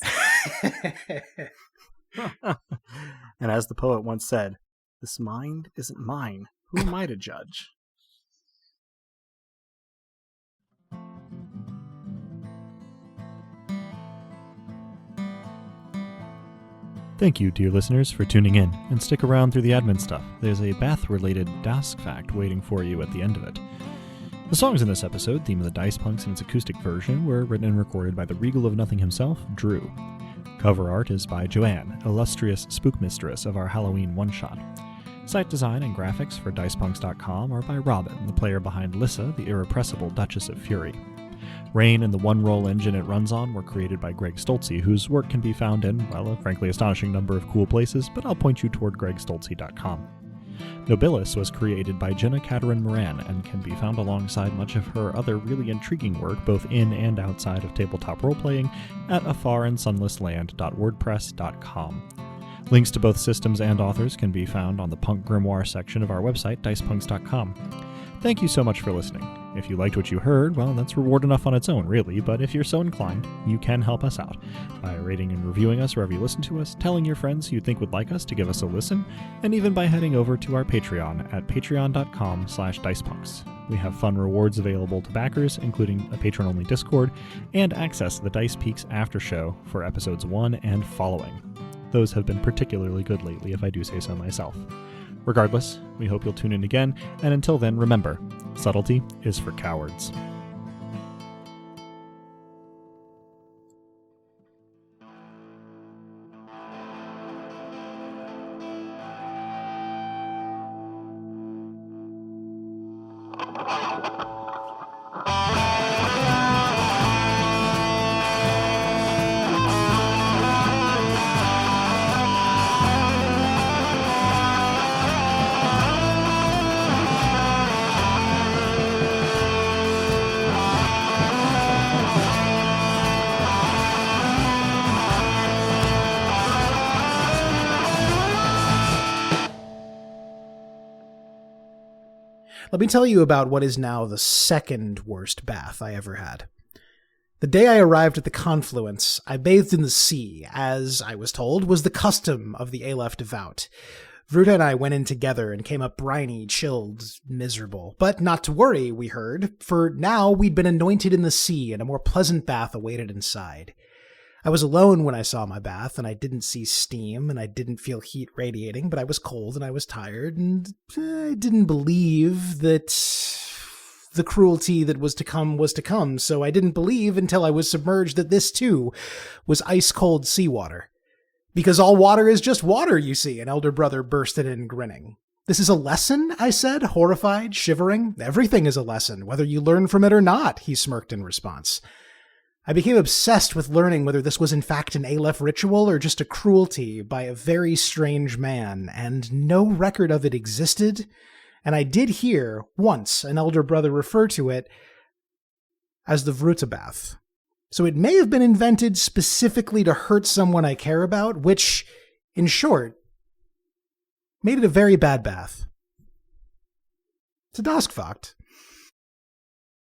And as the poet once said, this mind isn't mine. Who am I to judge? Thank you, dear listeners, for tuning in, and stick around through the admin stuff. There's a bath-related Dask fact waiting for you at the end of it. The songs in this episode, Theme of the Dice Punks in its acoustic version, were written and recorded by the Regal of Nothing himself, Drew. Cover art is by Joanne, illustrious spook mistress of our Halloween one-shot. Site design and graphics for dicepunks.com are by Robin, the player behind Lissa, the irrepressible Duchess of Fury. Rain and the one-roll engine it runs on were created by Greg Stolze, whose work can be found in, well, a frankly astonishing number of cool places, but I'll point you toward gregstolze.com. Nobilis was created by Jenna Caterin Moran and can be found alongside much of her other really intriguing work both in and outside of tabletop roleplaying at afarinsunlessland.wordpress.com. Links to both systems and authors can be found on the Punk Grimoire section of our website, dicepunks.com. Thank you so much for listening. If you liked what you heard, well, that's reward enough on its own, really, but if you're so inclined, you can help us out by rating and reviewing us wherever you listen to us, telling your friends who you think would like us to give us a listen, and even by heading over to our Patreon at patreon.com/dicepunks. We have fun rewards available to backers, including a patron-only Discord, and access to the Dice Peaks After Show for episodes 1 and following. Those have been particularly good lately, if I do say so myself. Regardless, we hope you'll tune in again, and until then, remember, subtlety is for cowards. Let me tell you about what is now the second worst bath I ever had. The day I arrived at the confluence, I bathed in the sea, as, I was told, was the custom of the Aleph devout. Vruta and I went in together and came up briny, chilled, miserable. But not to worry, we heard, for now we'd been anointed in the sea and a more pleasant bath awaited inside. I was alone when I saw my bath, and I didn't see steam, and I didn't feel heat radiating, but I was cold and I was tired, and I didn't believe that the cruelty that was to come, so I didn't believe until I was submerged that this, too, was ice-cold seawater. Because all water is just water, you see, an elder brother bursted in, grinning. This is a lesson, I said, horrified, shivering. Everything is a lesson, whether you learn from it or not, he smirked in response. I became obsessed with learning whether this was in fact an Aleph ritual or just a cruelty by a very strange man, and no record of it existed, and I did hear, once, an elder brother refer to it as the Vruta bath. So it may have been invented specifically to hurt someone I care about, which, in short, made it a very bad bath. It's a Doskvogt.